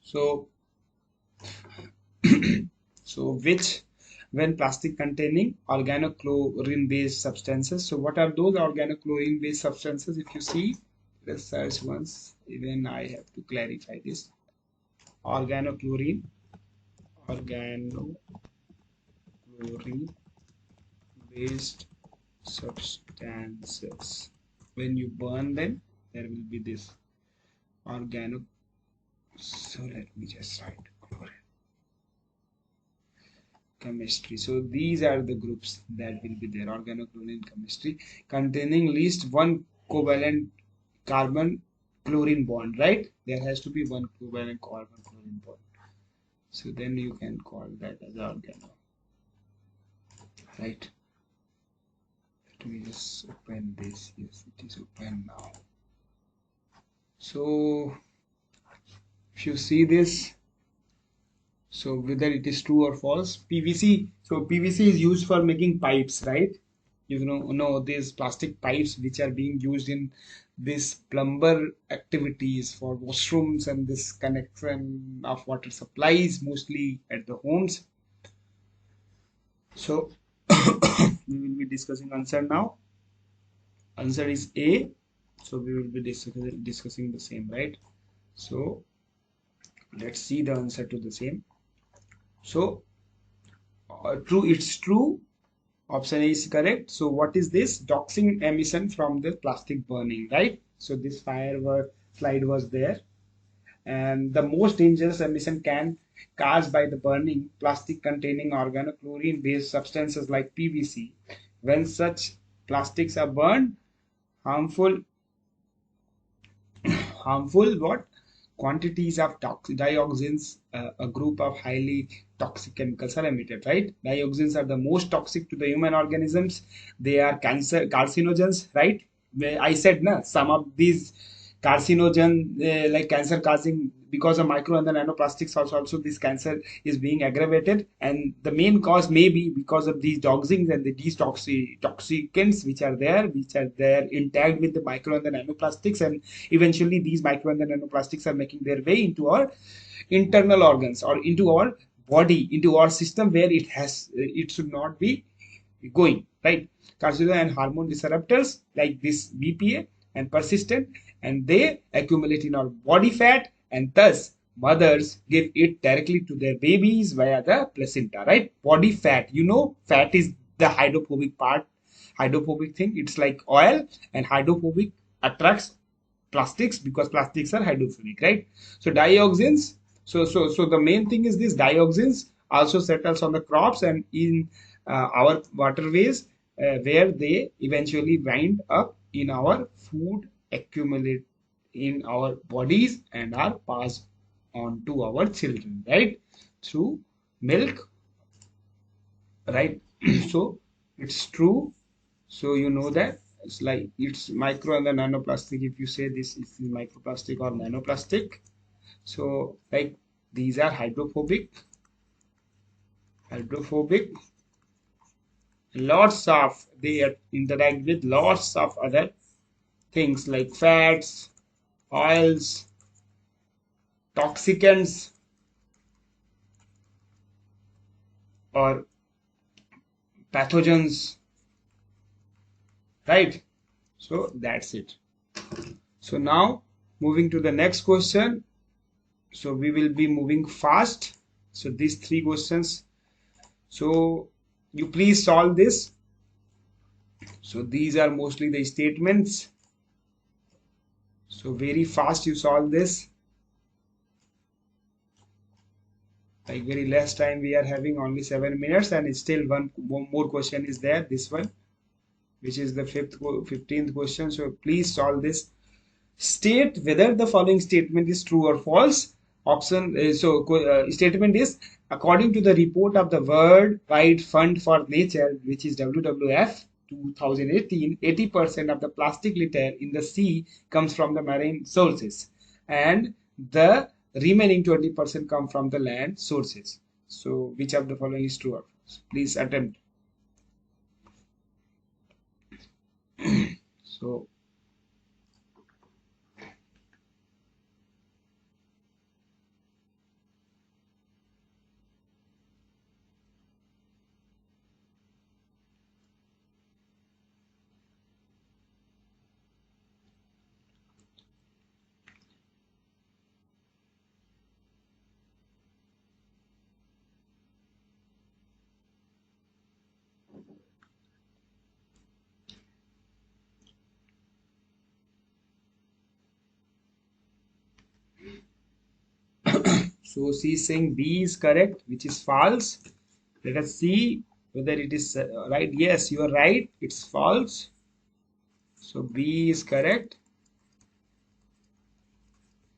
So so which, when plastic containing organochlorine based substances. So what are those organochlorine based substances? If you see, let's search once. Even I have to clarify this. Organochlorine, organochlorine based substances. When you burn them, there will be this organo. So let me just write chemistry. So these are the groups that will be there. Organochlorine chemistry containing least one covalent carbon chlorine bond, right? There has to be one covalent carbon chlorine bond. So then you can call that as organo, right? Let me just open this. Yes, it is open now. So if you see this, so whether it is true or false, PVC. So PVC is used for making pipes, right? You know these plastic pipes which are being used in this plumber activities for washrooms and this connection of water supplies, mostly at the homes. So we will be discussing answer now. Answer is A. So we will be discussing the same, right? So let's see the answer to the same. So true, it's true. Option A is correct. So what is this? Toxic emission from the plastic burning, right? So this slide was there. And the most dangerous emission can caused by the burning plastic containing organochlorine based substances like PVC. When such plastics are burned, harmful harmful what quantities of dioxins, a group of highly toxic chemicals are emitted, right? Dioxins are the most toxic to the human organisms. They are carcinogens, right? I said na, some of these carcinogen, like cancer causing, because of micro and the nanoplastics also this cancer is being aggravated, and the main cause may be because of these toxins and these toxicants which are there intact with the micro and the nanoplastics, and eventually these micro and the nanoplastics are making their way into our internal organs or into our body, into our system, where it should not be going, right? Carcinogen and hormone disruptors like this BPA and persistent, and they accumulate in our body fat, and thus mothers give it directly to their babies via the placenta, right? Body fat, fat is the hydrophobic part, hydrophobic thing. It's like oil, and hydrophobic attracts plastics because plastics are hydrophobic, right? So dioxins, so the main thing is this dioxins also settles on the crops and in our waterways, where they eventually wind up in our food, accumulate in our bodies, and are passed on to our children, right? Through milk, right? So it's true. So you know that it's like it's micro and the nanoplastic. If you say this is microplastic or nanoplastic, so like these are hydrophobic, lots of they interact with lots of other things like fats, oils, toxicants, or pathogens, right? So that's it. So now moving to the next question. So we will be moving fast. So these three questions, so you please solve this. So these are mostly the statements, so very fast you solve this, like very less time we are having, only 7 minutes, and still one more question is there, this one, which is the 15th question. So please solve this. State whether the following statement is true or false. Option statement is, according to the report of the Worldwide Fund for Nature, which is WWF 2018, 80% of the plastic litter in the sea comes from the marine sources, and the remaining 20% come from the land sources. So which of the following is true or false? Please attempt. So so she is saying B is correct, which is false. Let us see whether it is right. Yes, you are right. It's false. So B is correct.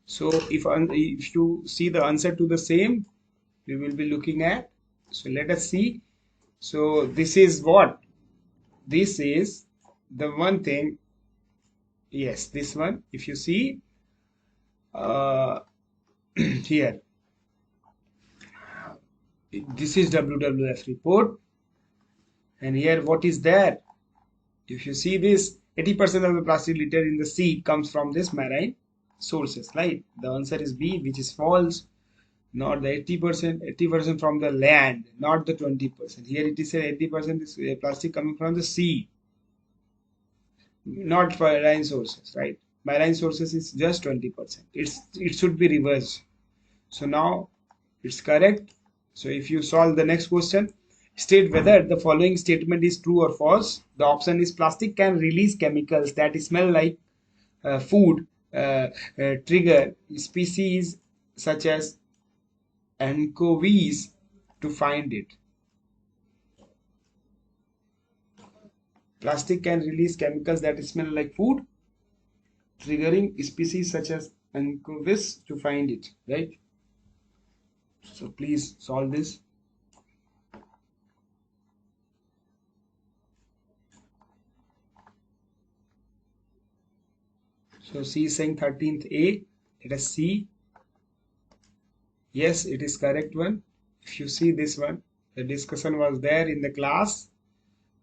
So if you see the answer to the same, we will be looking at. So let us see. So this is what? This is the one thing. Yes, this one. If you see here, this is WWF report, and here what is there? If you see this, 80% of the plastic litter in the sea comes from this marine sources, right? The answer is B, which is false. Not the 80%, 80% from the land, not the 20%. Here it is said 80% is plastic coming from the sea, not marine sources, right? Marine sources is just 20%. It should be reversed. So now it's correct. So if you solve the next question, state whether the following statement is true or false. The option is, plastic can release chemicals that smell like food, trigger species such as anchovies to find it. Plastic can release chemicals that smell like food, triggering species such as anchovies to find it, right? So please solve this. So C is saying 13th A. Let us see. Yes, it is correct one. If you see this one, the discussion was there in the class.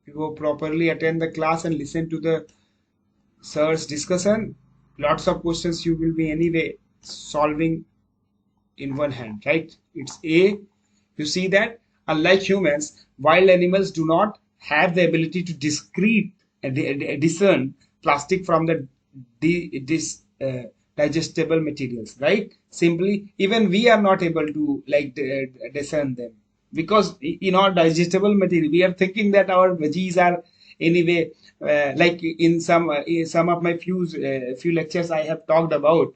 You go properly attend the class and listen to the sir's discussion. Lots of questions you will be anyway solving in one hand, right? It's A. You see that unlike humans, wild animals do not have the ability to discern plastic from the digestible materials, right? Simply, even we are not able to like discern them, because in our digestible material we are thinking that our veggies are anyway like in some of my few lectures I have talked about,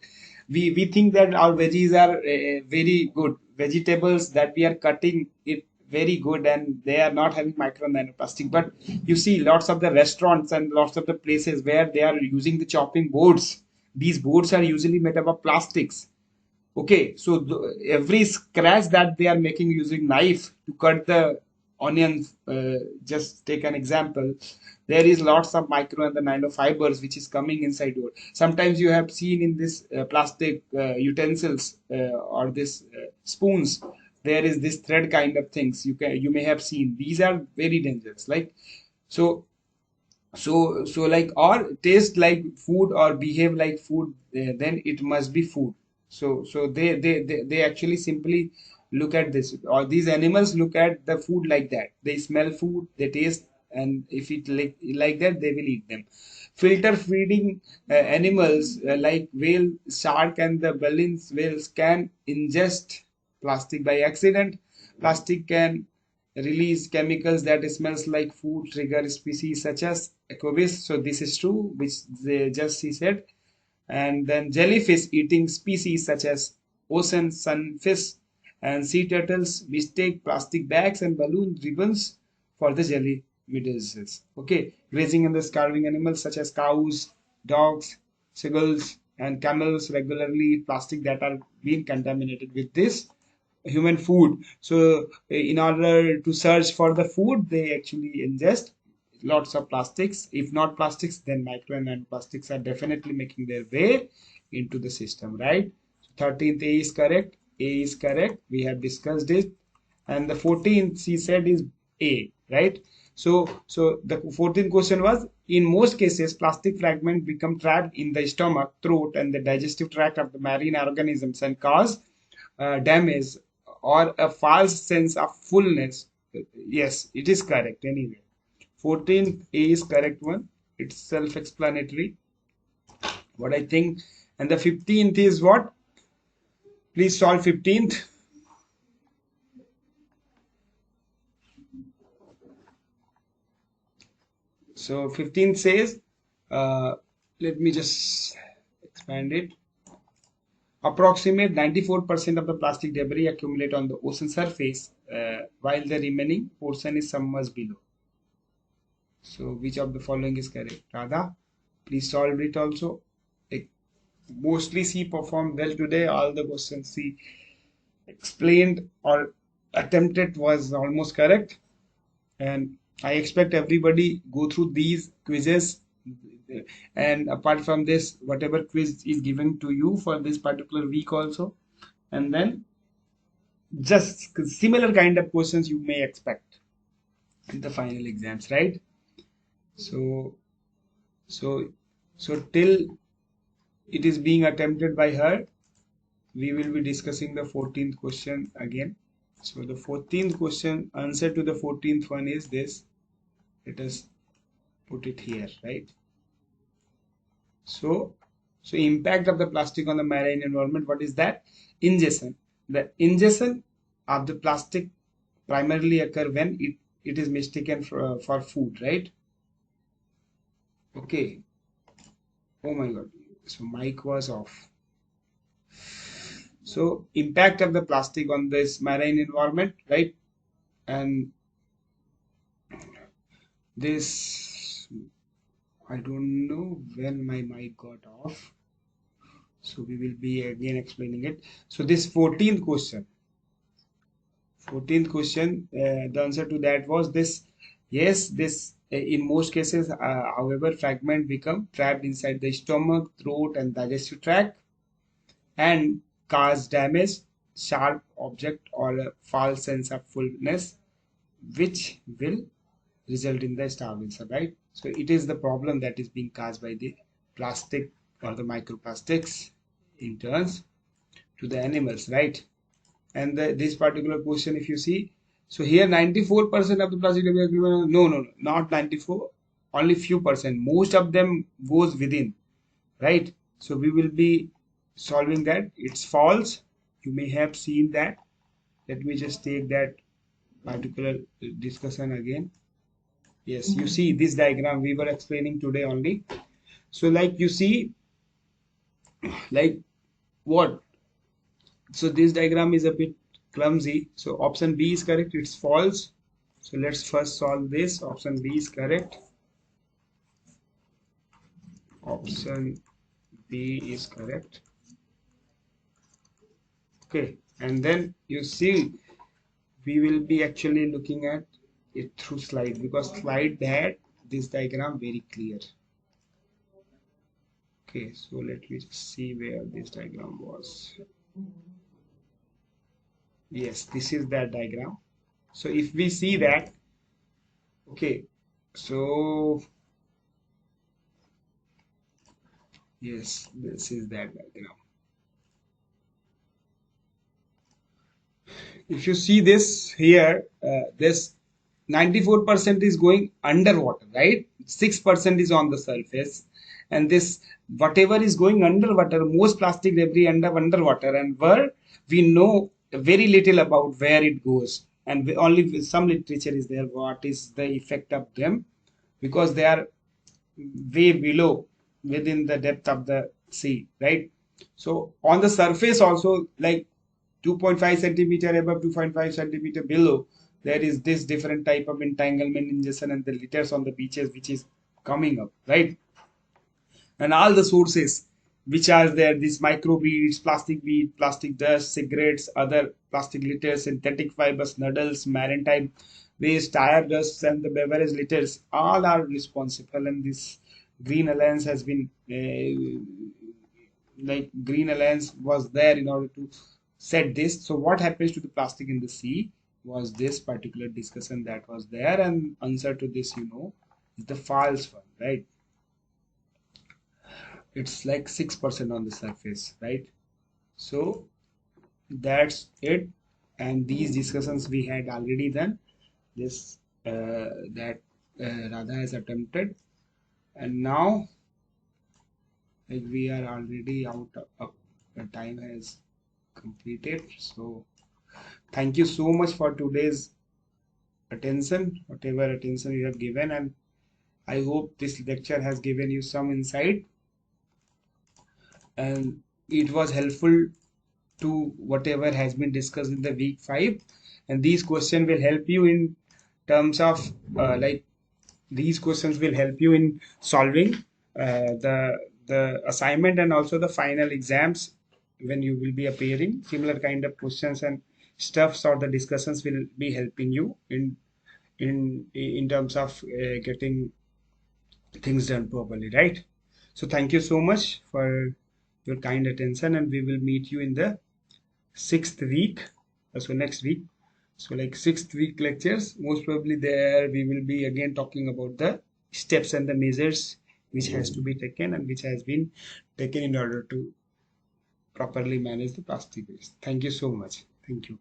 we think that our veggies are very good vegetables, that we are cutting it very good and they are not having micro and nanoplastic. But you see lots of the restaurants and lots of the places where they are using the chopping boards, these boards are usually made up of plastics. Okay, so every scratch that they are making using knife to cut the onions, just take an example, there is lots of micro and the nanofibers which is coming inside your. Sometimes you have seen in this plastic utensils or this spoons, there is this thread kind of things you may have seen. These are very dangerous. Like so so like or taste like food or behave like food, then it must be food. So they actually simply look at this, or these animals look at the food like that. They smell food, they taste, and if it like that, they will eat them. Filter feeding animals like whale, shark, and the baleen whales can ingest plastic by accident. Plastic can release chemicals that smells like food, trigger species such as aquavis. So this is true, which they just he said. And then jellyfish eating species such as ocean sunfish and sea turtles mistake plastic bags and balloon ribbons for the jelly meduses. Okay, grazing and the starving animals such as cows, dogs, seagulls, and camels regularly eat plastic that are being contaminated with this human food. So in order to search for the food, they actually ingest lots of plastics. If not plastics, then micro and nanoplastics are definitely making their way into the system, right? 13th A is correct. A is correct. We have discussed it. And the 14th she said is A, right? So the 14th question was, in most cases, plastic fragments become trapped in the stomach, throat, and the digestive tract of the marine organisms and cause damage or a false sense of fullness. Yes, it is correct anyway. 14th A is correct one. It's self-explanatory. What I think. And the 15th is what? Please solve 15th. So 15th says, let me just expand it. Approximate 94% of the plastic debris accumulate on the ocean surface, while the remaining portion is submerged below. So which of the following is correct? Radha, please solve it also. Like, mostly she performed well today. All the questions she explained or attempted was almost correct. And I expect everybody go through these quizzes. And apart from this, whatever quiz is given to you for this particular week also. And then just similar kind of questions you may expect in the final exams, right? So so so till it is being attempted by her, we will be discussing the 14th question again. So the 14th question, answer to the 14th one is this. Let us put it here, right? So impact of the plastic on the marine environment, what is that? Ingestion. The ingestion of the plastic primarily occur when it is mistaken for food, right? Okay. Oh my God. So mic was off. So impact of the plastic on this marine environment, right? And this, I don't know when my mic got off. So we will be again explaining it. So this 14th question, the answer to that was this. Yes, this in most cases, however, fragment become trapped inside the stomach, throat, and digestive tract and cause damage, sharp object, or a false sense of fullness, which will result in the starvation, right? So it is the problem that is being caused by the plastic or the microplastics in turns to the animals, right? And this particular question, if you see, so here 94% of the plastic debris, no, not 94, only few percent. Most of them goes within, right? So we will be solving that. It's false. You may have seen that. Let me just take that particular discussion again. Yes, you see this diagram we were explaining today only. So like you see, like what? So this diagram is a bit clumsy. So option B is correct. It's false. So let's first solve this. Option B is correct. Option B is correct. Okay, and then you see we will be actually looking at it through slide, because slide had this diagram very clear. Okay, so let me just see where this diagram was. Yes, this is that diagram. So if we see that, okay, so yes, this is that diagram. If you see this here, this 94% is going underwater, right? 6% is on the surface, and this whatever is going underwater, most plastic debris end up underwater, and where we know very little about where it goes, and only some literature is there what is the effect of them, because they are way below within the depth of the sea, right? So on the surface also, like 2.5 centimeter above, 2.5 centimeter below, there is this different type of entanglement, ingestion, and the litters on the beaches which is coming up, right? And all the sources which are there, these microbeads, plastic bead, plastic dust, cigarettes, other plastic litters, synthetic fibers, noodles, maritime waste, tire dust, and the beverage litters, all are responsible. And this Green Alliance has been like Green Alliance was there in order to set this. So what happens to the plastic in the sea was this particular discussion that was there, and answer to this, is the false one, right? It's like 6% on the surface, right? So that's it. And these discussions we had already done. This that Radha has attempted, and now like we are already out of the time has completed. So thank you so much for today's attention, whatever attention you have given, and I hope this lecture has given you some insight and it was helpful to whatever has been discussed in the week 5. And these questions will help you in terms of like these questions will help you in solving the assignment and also the final exams when you will be appearing. Similar kind of questions and stuffs or the discussions will be helping you in terms of getting things done properly, right? So thank you so much for your kind attention, and we will meet you in the 6th week, so next week. So like 6th week lectures, most probably there we will be again talking about the steps and the measures which has to be taken and which has been taken in order to properly manage the plastic waste. Thank you so much. Thank you.